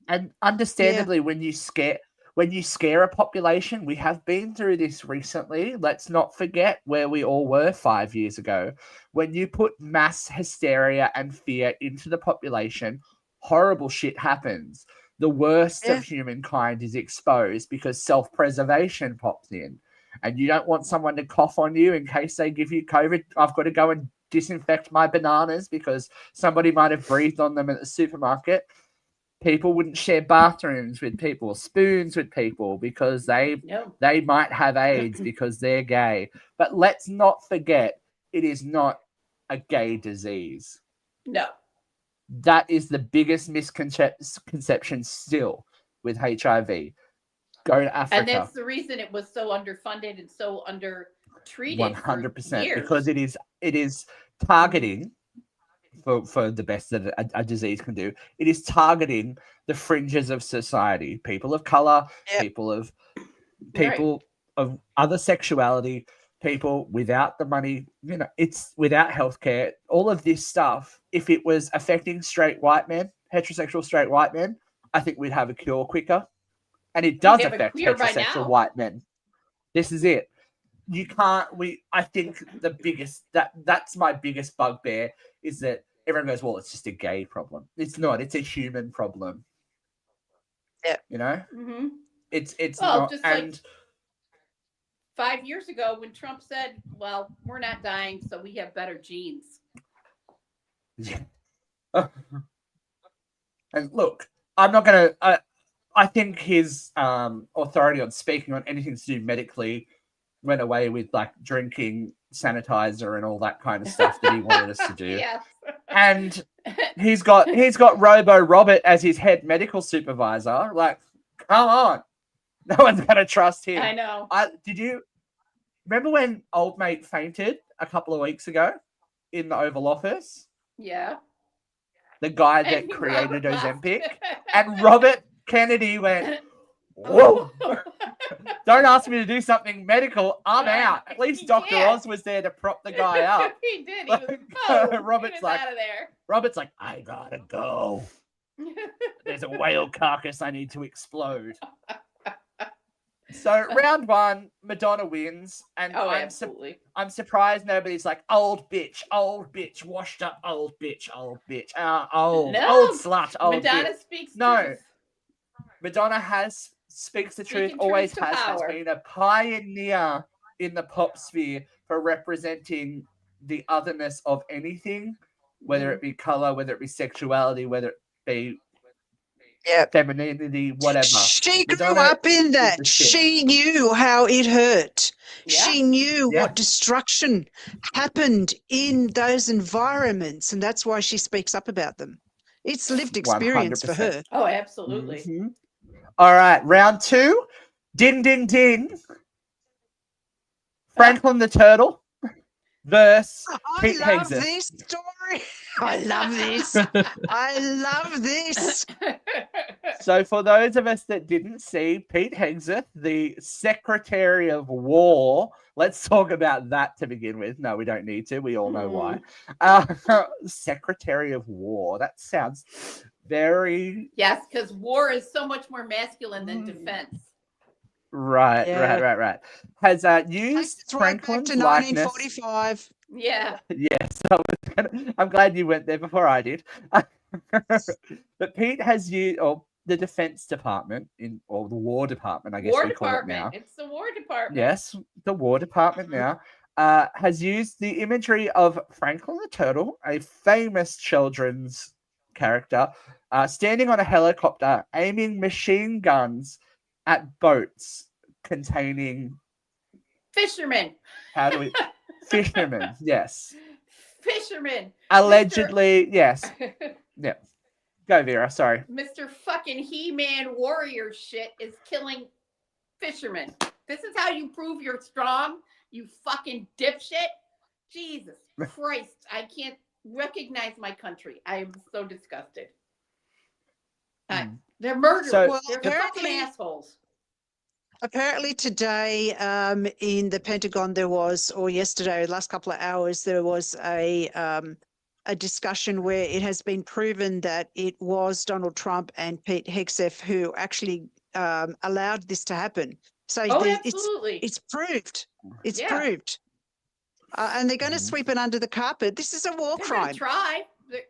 And understandably, when you scare a population, we have been through this recently. Let's not forget where we all were 5 years ago. When you put mass hysteria and fear into the population, horrible shit happens. The worst of humankind is exposed because self-preservation pops in. And you don't want someone to cough on you in case they give you COVID. I've got to go and disinfect my bananas because somebody might have breathed on them at the supermarket. People wouldn't share bathrooms with people, spoons with people, because they might have AIDS because they're gay. But let's not forget, it is not a gay disease. No. That is the biggest misconception still with HIV. Go to Africa. And that's the reason it was so underfunded and so undertreated. 100%, because it is targeting. For the best that a disease can do, it is targeting the fringes of society, people of color, people of other sexuality, people without the money. You know, it's without healthcare. All of this stuff. If it was affecting straight white men, heterosexual straight white men, I think we'd have a cure quicker. And it does affect heterosexual white men. This is it. You can't. I think the biggest that's my biggest bugbear is that everyone goes, well, it's just a gay problem. It's not. It's a human problem. Yeah. You know? Mm-hmm. It's not. Just and like 5 years ago when Trump said, well, we're not dying, so we have better genes. Yeah. And look, I'm not going to... I think his authority on speaking on anything to do medically went away with, like, drinking sanitizer and all that kind of stuff that he wanted us to do. Yes. And he's got Robo Robert as his head medical supervisor. Like, come on. No one's going to trust him. I know. Did you remember when old mate fainted a couple of weeks ago in the Oval Office? Yeah. The guy that created Ozempic. And Robert Kennedy went, whoa. Don't ask me to do something medical. I'm out. At least Dr. Oz was there to prop the guy up. He did. He was Robert's like, out of there. Robert's like, I gotta go. There's a whale carcass I need to explode. So round one, Madonna wins, and absolutely. I'm surprised nobody's like old bitch, washed up old bitch, old slut, old Madonna bitch. speaks No, truth. Madonna speaks the truth, Speaking always truth to has power. been a pioneer in the pop sphere for representing the otherness of anything, whether it be color, whether it be sexuality, whether it be femininity, whatever. She grew Madonna up in is that. the shit. She knew how it hurt. Yeah. She knew Yeah. what destruction happened in those environments, and that's why she speaks up about them. It's lived experience for 100%. her. Oh, absolutely. Mhm. All right, round two. Ding, ding, ding. Franklin the Turtle versus Pete I love Hegseth. this story. I love this. I love this. So for those of us that didn't see, Pete Hegseth, the Secretary of War, let's talk about that to begin with. No, we don't need to. We all know why. Secretary of War. That sounds very... Yes, because war is so much more masculine than defense. Right. Has used Franklin's back to likeness... 1945. Yeah. Yes, I'm glad you went there before I did. But Pete has used, or the Defense Department, or the War Department, I guess we call it now. It's the War Department. Yes, the War Department now has used the imagery of Franklin the Turtle, a famous children's character, standing on a helicopter, aiming machine guns at boats containing fishermen. How do we? Fishermen, yes. Fishermen. Allegedly, yes. Yeah. Go, Vera. Sorry. Mr. fucking He-Man warrior shit is killing fishermen. This is how you prove you're strong, you fucking dipshit. Jesus Christ. I can't recognize my country. I am so disgusted. They're murderers. They're fucking assholes. Apparently today in the Pentagon there was, or yesterday, the last couple of hours, there was a discussion where it has been proven that it was Donald Trump and Pete Hegseth who actually allowed this to happen. So absolutely. It's proved. It's proved. And they're going to sweep it under the carpet. This is a war crime. Try.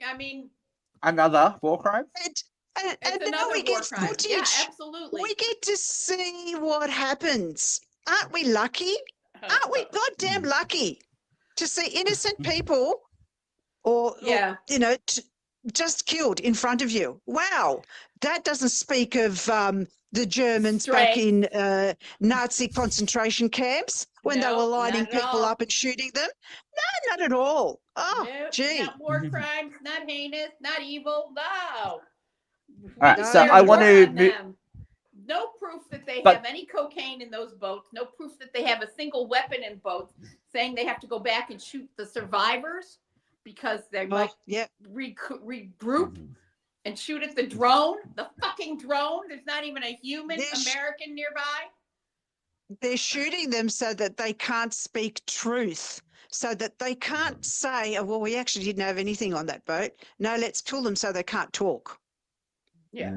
I mean, another war crime. And now we get footage. Yeah, absolutely. We get to see what happens. Aren't we lucky? Aren't we goddamn lucky to see innocent people or just killed in front of you? Wow. That doesn't speak of the Germans back in Nazi concentration camps when they were lining people up and shooting them. No, not at all. Oh, gee. Not war crimes, not heinous, not evil. No. All right, so I want to... No proof that they have any cocaine in those boats. No proof that they have a single weapon in boats, saying they have to go back and shoot the survivors because they might regroup and shoot at the drone. The fucking drone. There's not even a human American nearby. They're shooting them so that they can't speak truth. So that they can't say, oh, well, we actually didn't have anything on that boat. No, let's kill them so they can't talk. Yeah.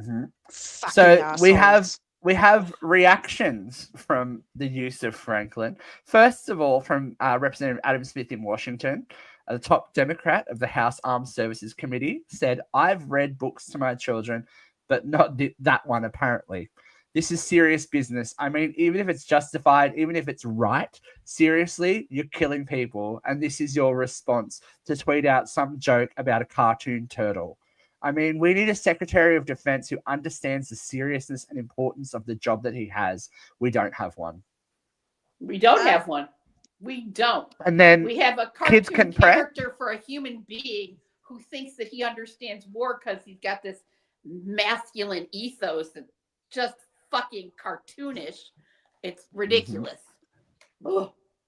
So assholes. we have reactions from the use of Franklin. First of all, from Representative Adam Smith in Washington, the top Democrat of the House Armed Services Committee, said, "I've read books to my children, but not that one apparently. This is serious business. I mean, even if it's justified, even if it's right, seriously, you're killing people, and this is your response to tweet out some joke about a cartoon turtle. I mean, we need a Secretary of Defense who understands the seriousness and importance of the job that he has. We don't have one." We don't have one. We don't. And then we have a cartoon character for a human being who thinks that he understands war because he's got this masculine ethos that's just fucking cartoonish. It's ridiculous.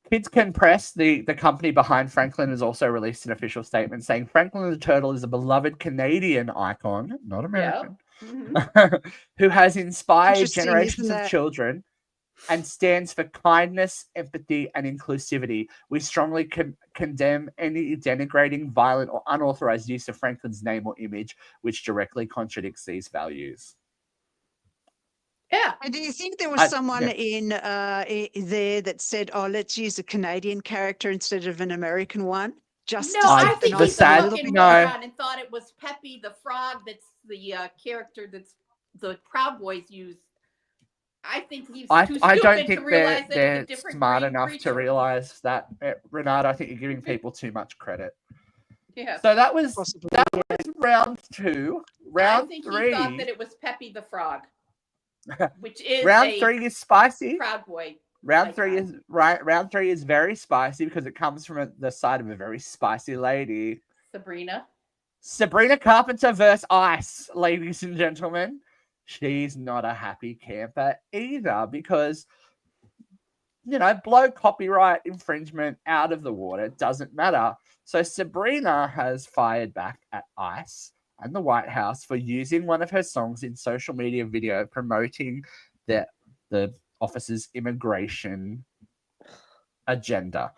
Kids Can Press, the company behind Franklin, has also released an official statement saying Franklin the Turtle is a beloved Canadian icon, not American, who has inspired generations of children and stands for kindness, empathy, and inclusivity. We strongly condemn any denigrating, violent, or unauthorized use of Franklin's name or image which directly contradicts these values. Yeah. And do you think there was someone in there that said, "Oh, let's use a Canadian character instead of an American one"? Just No, to I stiffen think off he's a a little fucking bit. moron and thought it was Peppy the Frog. That's the character that's the Proud Boys use. I think he's too I don't stupid to think realize that they're it's a different smart green enough to creature. realize that, Renata. I think you're giving people too much credit. Yeah. So that was Possibly, was round 2. Round I think 3. he thought that it was Peppy the Frog, which is round a 3 is spicy. Proud Boy. Round 3 is Round 3 is very spicy because it comes from the side of a very spicy lady. Sabrina Carpenter versus Ice, ladies and gentlemen. She's not a happy camper either because, blow copyright infringement out of the water. Doesn't matter. So Sabrina has fired back at Ice and the White House for using one of her songs in social media video promoting the office's immigration agenda.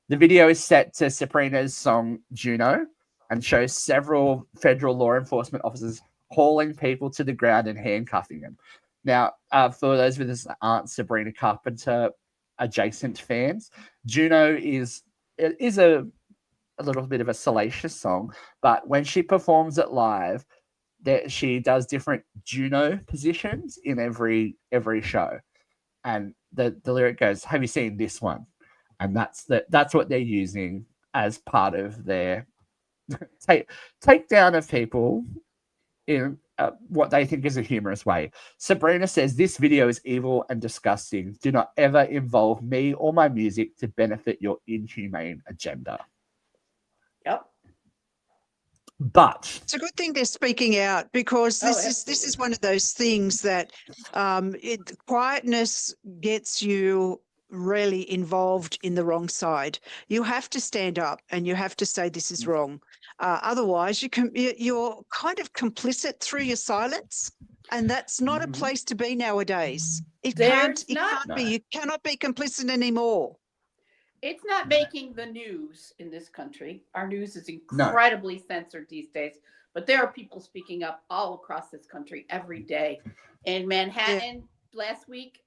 The video is set to Sabrina's song Juno and shows several federal law enforcement officers hauling people to the ground and handcuffing them. Now, for those of us that aren't Sabrina Carpenter adjacent fans, Juno is a little bit of a salacious song, but when she performs it live, she does different Juno positions in every show. And the lyric goes, "Have you seen this one?" And that's what they're using as part of their takedown of people in what they think is a humorous way. Sabrina says, "This video is evil and disgusting. Do not ever involve me or my music to benefit your inhumane agenda." Yep. But it's a good thing they're speaking out because this is one of those things that quietness gets you really involved in the wrong side. You have to stand up and you have to say this is wrong. Otherwise, you're kind of complicit through your silence, and that's not a place to be nowadays. It can't be. You cannot be complicit anymore. It's not making the news in this country. Our news is incredibly censored these days, but there are people speaking up all across this country every day. In Manhattan last week,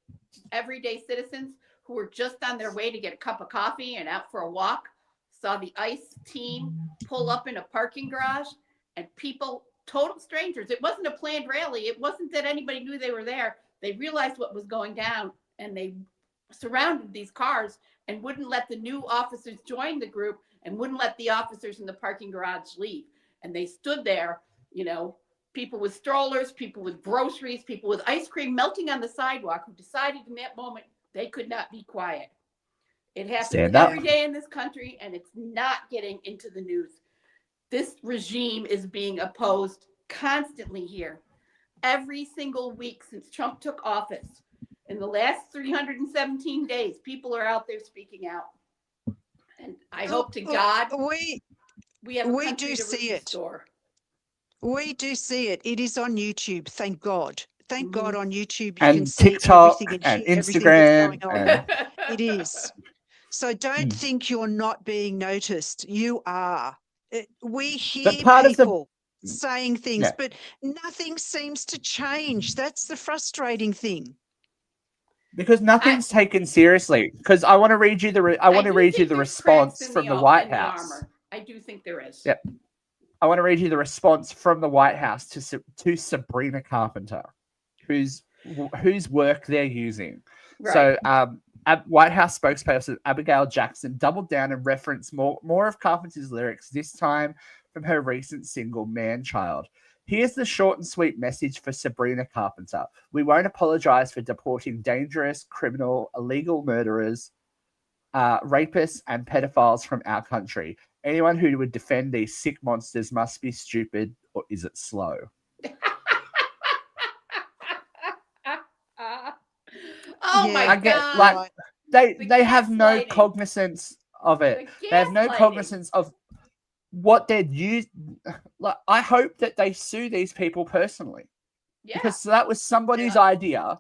everyday citizens who were just on their way to get a cup of coffee and out for a walk saw the ICE team pull up in a parking garage, and people, total strangers. It wasn't a planned rally. It wasn't that anybody knew they were there. They realized what was going down, and they surrounded these cars and wouldn't let the new officers join the group and wouldn't let the officers in the parking garage leave. And they stood there, people with strollers, people with groceries, people with ice cream melting on the sidewalk, who decided in that moment they could not be quiet. It happens every day in this country, and it's not getting into the news. This regime is being opposed constantly here. Every single week since Trump took office, in the last 317 days, people are out there speaking out. And I hope to God we do see it. We do see it. It is on YouTube. Thank God. Thank God on YouTube you and can see TikTok everything and hear Instagram everything that's going on. It is. So don't think you're not being noticed. You are. We hear people saying things, but nothing seems to change. That's the frustrating thing. Because nothing's taken seriously. Because I want to read you the response from the White House. I do think there is. Yep. I want to read you the response from the White House to Sabrina Carpenter, whose work they're using. Right. So, White House spokesperson Abigail Jackson doubled down and referenced more of Carpenter's lyrics, this time from her recent single, Man Child. Here's the short and sweet message for Sabrina Carpenter. We won't apologize for deporting dangerous, criminal, illegal murderers, rapists, and pedophiles from our country. Anyone who would defend these sick monsters must be stupid, or is it slow? My God. They have no cognizance of it. They have no cognizance of what they're used. I hope that they sue these people personally, because that was somebody's idea.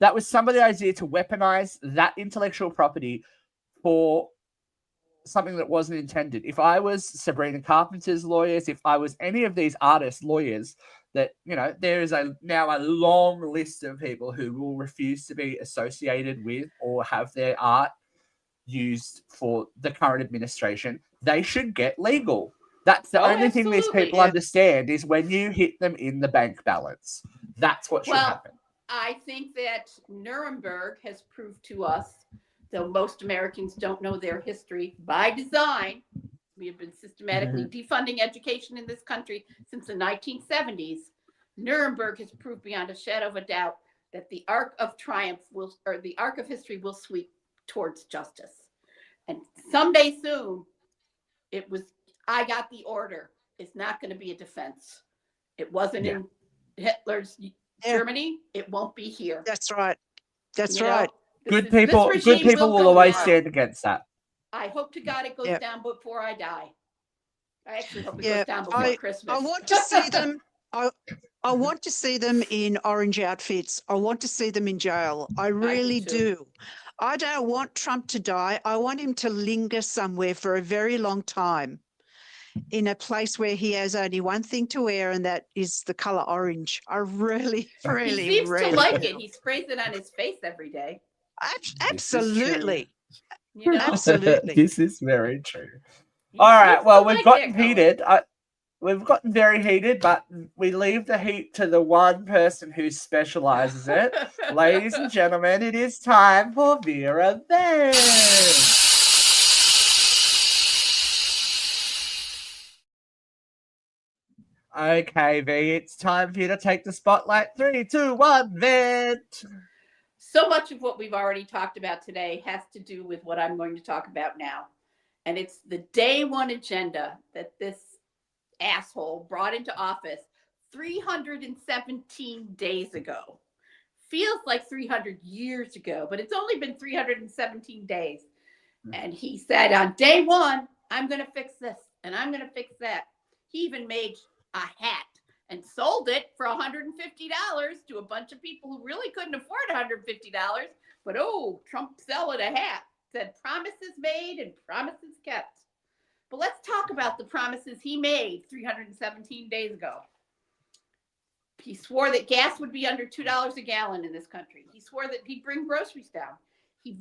That was somebody's idea to weaponize that intellectual property for something that wasn't intended. If I was Sabrina Carpenter's lawyers, if I was any of these artists' lawyers, that, there is now a long list of people who will refuse to be associated with or have their art used for the current administration. They should get legal. That's the only thing these people understand, is when you hit them in the bank balance. That's what should happen. I think that Nuremberg has proved to us, though most Americans don't know their history by design, we have been systematically defunding education in this country since the 1970s. Nuremberg has proved beyond a shadow of a doubt that the arc of the arc of history will sweep towards justice. And someday soon, it was, I got the order. It's not going to be a defense. It wasn't in Hitler's Germany. It won't be here. That's right. That's right. Good people will always stand against that. I hope to God it goes down before I die. I actually hope it goes down before Christmas. I want to see them. I want to see them in orange outfits. I want to see them in jail. I really do. I don't want Trump to die. I want him to linger somewhere for a very long time in a place where he has only one thing to wear, and that is the color orange. I really, really, he seems really to like it. He sprays it on his face every day. Absolutely. Absolutely. This is very true. All right. Well, we've gotten heated. We've gotten very heated, but we leave the heat to the one person who specializes it. Ladies and gentlemen, it is time for Vera Vance. Okay, V, it's time for you to take the spotlight. 3, 2, 1, vent. So much of what we've already talked about today has to do with what I'm going to talk about now. And it's the day one agenda that this asshole brought into office 317 days ago. Feels like 300 years ago, but it's only been 317 days. And he said on day one, I'm going to fix this and I'm going to fix that. He even made a hat and sold it for $150 to a bunch of people who really couldn't afford $150. But Trump selling a hat. Said promises made and promises kept. But let's talk about the promises he made 317 days ago. He swore that gas would be under $2 a gallon in this country. He swore that he'd bring groceries down. He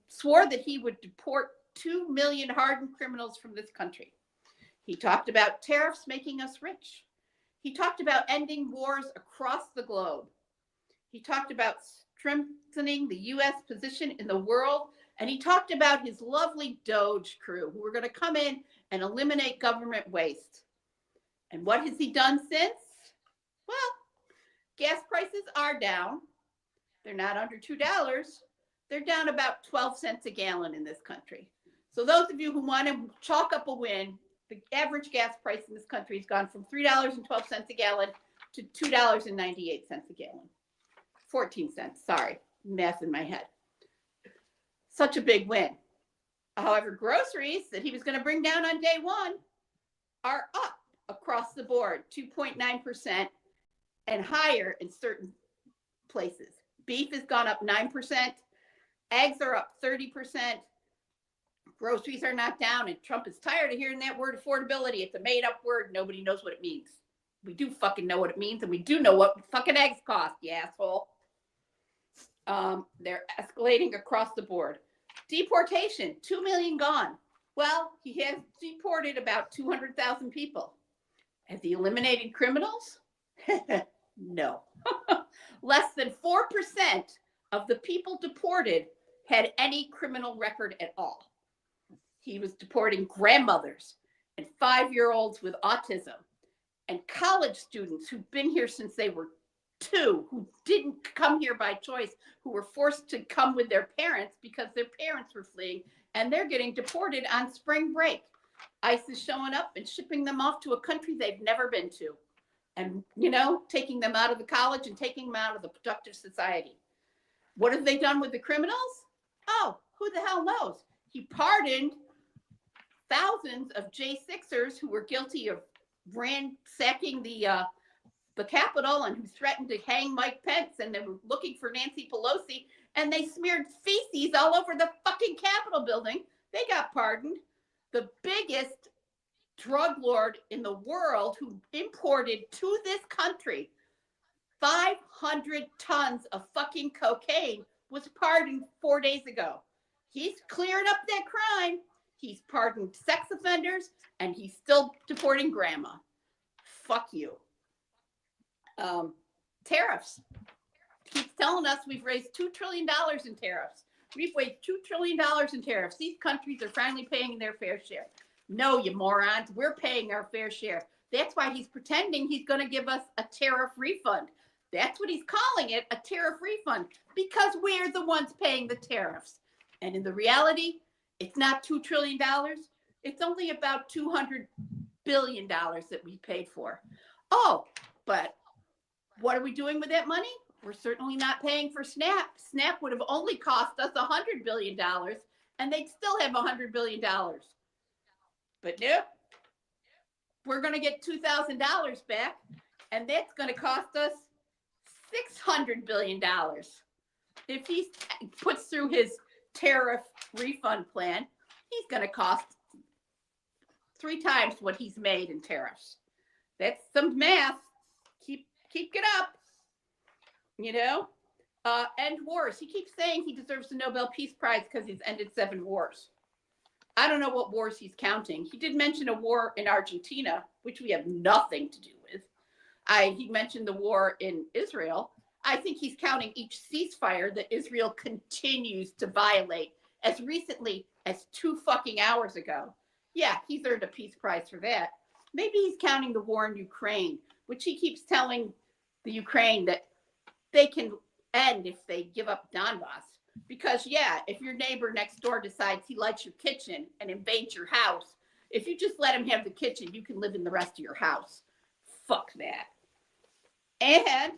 swore that he would deport 2 million hardened criminals from this country. He talked about tariffs making us rich. He talked about ending wars across the globe. He talked about strengthening the U.S. position in the world. And he talked about his lovely Doge crew who were going to come in and eliminate government waste. And what has he done since? Well, gas prices are down. They're not under $2. They're down about 12 cents a gallon in this country. So those of you who want to chalk up a win, the average gas price in this country has gone from $3.12 a gallon to $2.98 a gallon. 14 cents. Sorry, math in my head. Such a big win. However, groceries that he was going to bring down on day one are up across the board, 2.9% and higher in certain places. Beef has gone up 9%. Eggs are up 30%. Groceries are not down, and Trump is tired of hearing that word affordability. It's a made-up word. Nobody knows what it means. We do fucking know what it means, and we do know what fucking eggs cost, you asshole. They're escalating across the board. Deportation, 2 million gone. Well, he has deported about 200,000 people. Has he eliminated criminals? No. Less than 4% of the people deported had any criminal record at all. He was deporting grandmothers and 5-year-olds with autism and college students who've been here since they were 2, who didn't come here by choice, who were forced to come with their parents because their parents were fleeing, and they're getting deported on spring break. ICE is showing up and shipping them off to a country they've never been to, and, taking them out of the college and taking them out of the productive society. What have they done with the criminals? Oh, who the hell knows? He pardoned thousands of J6ers who were guilty of ransacking the Capitol and who threatened to hang Mike Pence, and they were looking for Nancy Pelosi, and they smeared feces all over the fucking Capitol building. They got pardoned. The biggest drug lord in the world who imported to this country 500 tons of fucking cocaine, was pardoned 4 days ago. He's cleared up that crime. He's pardoned sex offenders, and he's still deporting grandma. Fuck you. Tariffs. Keeps telling us we've raised $2 trillion in tariffs. We've raised $2 trillion in tariffs. These countries are finally paying their fair share. No, you morons. We're paying our fair share. That's why he's pretending he's going to give us a tariff refund. That's what he's calling it, a tariff refund, because we're the ones paying the tariffs. And in the reality, it's not $2 trillion. It's only about $200 billion that we paid for. Oh, but what are we doing with that money? We're certainly not paying for SNAP. SNAP would have only cost us $100 billion, and they'd still have $100 billion. But nope, we're going to get $2,000 back, and that's going to cost us $600 billion. If he puts through his tariff refund plan, he's going to cost 3 times what he's made in tariffs. That's some math. Keep it up. You know, end wars. He keeps saying he deserves the Nobel Peace Prize because he's ended 7 wars. I don't know what wars he's counting. He did mention a war in Argentina, which we have nothing to do with. He mentioned the war in Israel. I think he's counting each ceasefire that Israel continues to violate as recently as 2 fucking hours ago. Yeah, he's earned a peace prize for that. Maybe he's counting the war in Ukraine, which he keeps telling the Ukraine that they can end if they give up Donbass. Because, yeah, if your neighbor next door decides he likes your kitchen and invades your house, if you just let him have the kitchen, you can live in the rest of your house. Fuck that. And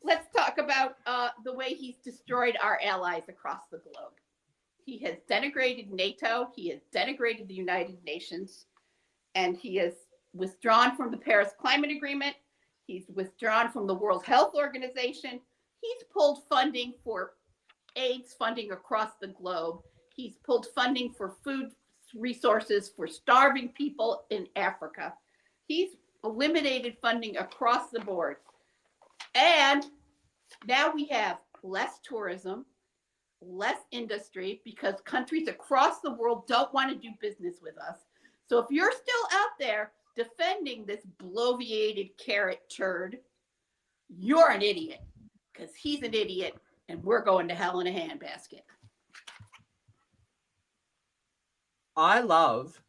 let's talk about the way he's destroyed our allies across the globe. He has denigrated NATO. He has denigrated the United Nations. And he has withdrawn from the Paris Climate Agreement. He's withdrawn from the World Health Organization. He's pulled funding for AIDS funding across the globe. He's pulled funding for food resources for starving people in Africa. He's eliminated funding across the board. And now we have less tourism, less industry, because countries across the world don't want to do business with us. So if you're still out there defending this bloviated carrot turd, you're an idiot, because he's an idiot and we're going to hell in a handbasket. I love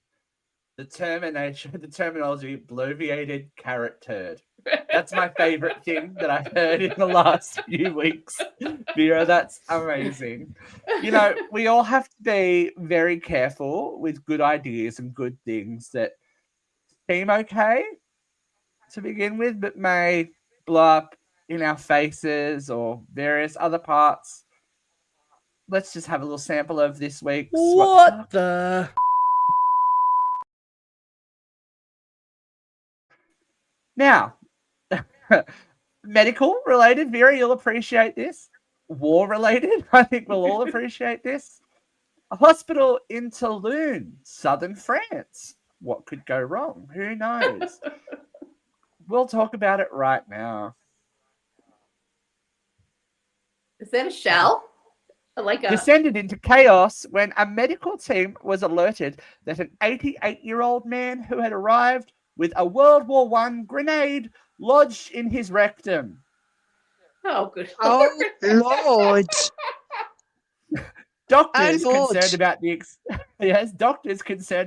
the terminology bloviated carrot turd. That's my favorite thing that I've heard in the last few weeks. Vera, that's amazing. You know, we all have to be very careful with good ideas and good things that seem okay to begin with, but may blow up in our faces or various other parts. Let's just have a little sample of this week's What the? Now, medical related, Vera, you'll appreciate this. War related, I think we'll all appreciate this. A hospital in Toulon, southern France. What could go wrong? Who knows? We'll talk about it right now. Is that a shell? Descended into chaos when a medical team was alerted that an 88-year-old man who had arrived with a World War I grenade lodged in his rectum. Oh, good. Oh, Lord. Doctors concerned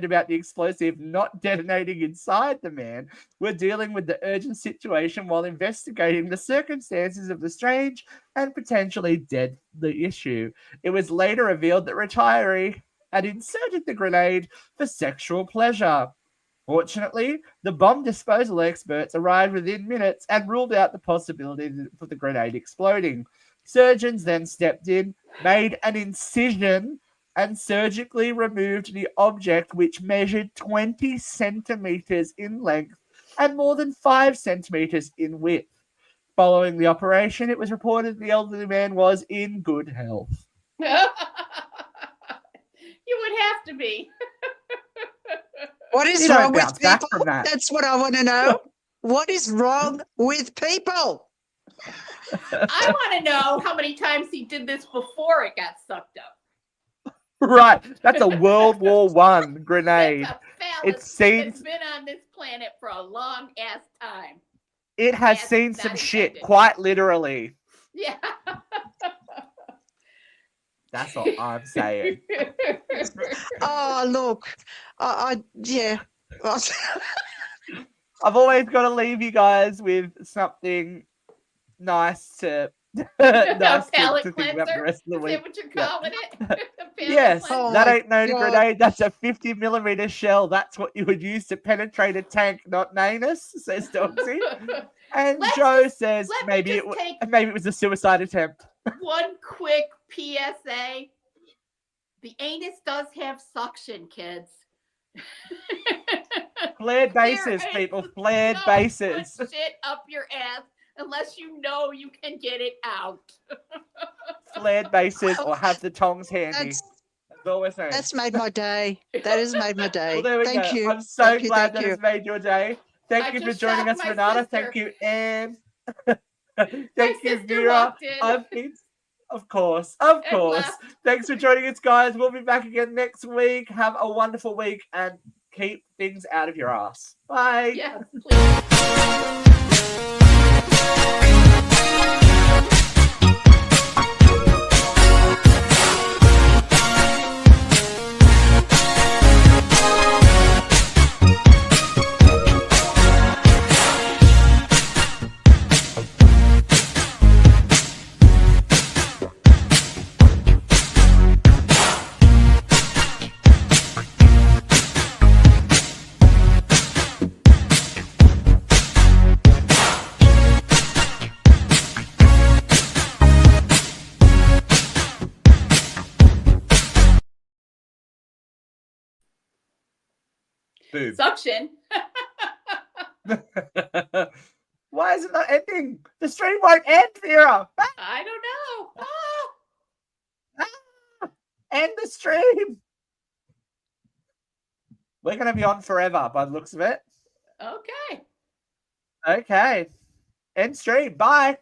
about the explosive not detonating inside the man were dealing with the urgent situation while investigating the circumstances of the strange and potentially deadly issue. It was later revealed that retiree had inserted the grenade for sexual pleasure. Fortunately, the bomb disposal experts arrived within minutes and ruled out the possibility of the grenade exploding. Surgeons then stepped in, made an incision, and surgically removed the object, which measured 20 centimeters in length and more than 5 centimeters in width. Following the operation, it was reported the elderly man was in good health. You would have to be. What is You don't wrong with bounce back people? from that. That's what I want to know. What is wrong with people? I want to know how many times he did this before it got sucked up. Right. That's a World War One grenade. That's a phallus It's seen. that's been on this planet for a long ass time. It has That's seen not some shit, intended. quite literally. Yeah. That's all I'm saying. Oh, look. Yeah. I've always got to leave you guys with something nice to Palate to think about the cleanser? rest of the Is week. that what you're calling it? A palate Yes, cleanser? Oh that my ain't no God. grenade. That's a 50mm shell. That's what you would use to penetrate a tank, not an anus, says Dogsy. And Let's Joe just- says let me maybe just maybe it was a suicide attempt. One quick PSA. The anus does have suction, kids. Flared bases, There people. ain't Flared no bases. put shit up your ass unless you know you can get it out. Flared bases or have the tongs handy. That's That's all we're saying. that's made my day. That has made my day. Well, there we Thank go. you. I'm so Thank you, glad thank that you. it's made your day. Thank I you for just joining shocked us, my Renata. sister. Thank you, Anne. My Thank you, sister Vera. walked in I've been, of course. and Thanks left. for joining us, guys. We'll be back again next week. Have a wonderful week and keep things out of your ass. Bye. Yes, please. Boom. Suction. Why is it not ending? The stream won't end, Vera. I don't know. End the stream. We're going to be on forever by the looks of it. Okay. Okay. End stream. Bye.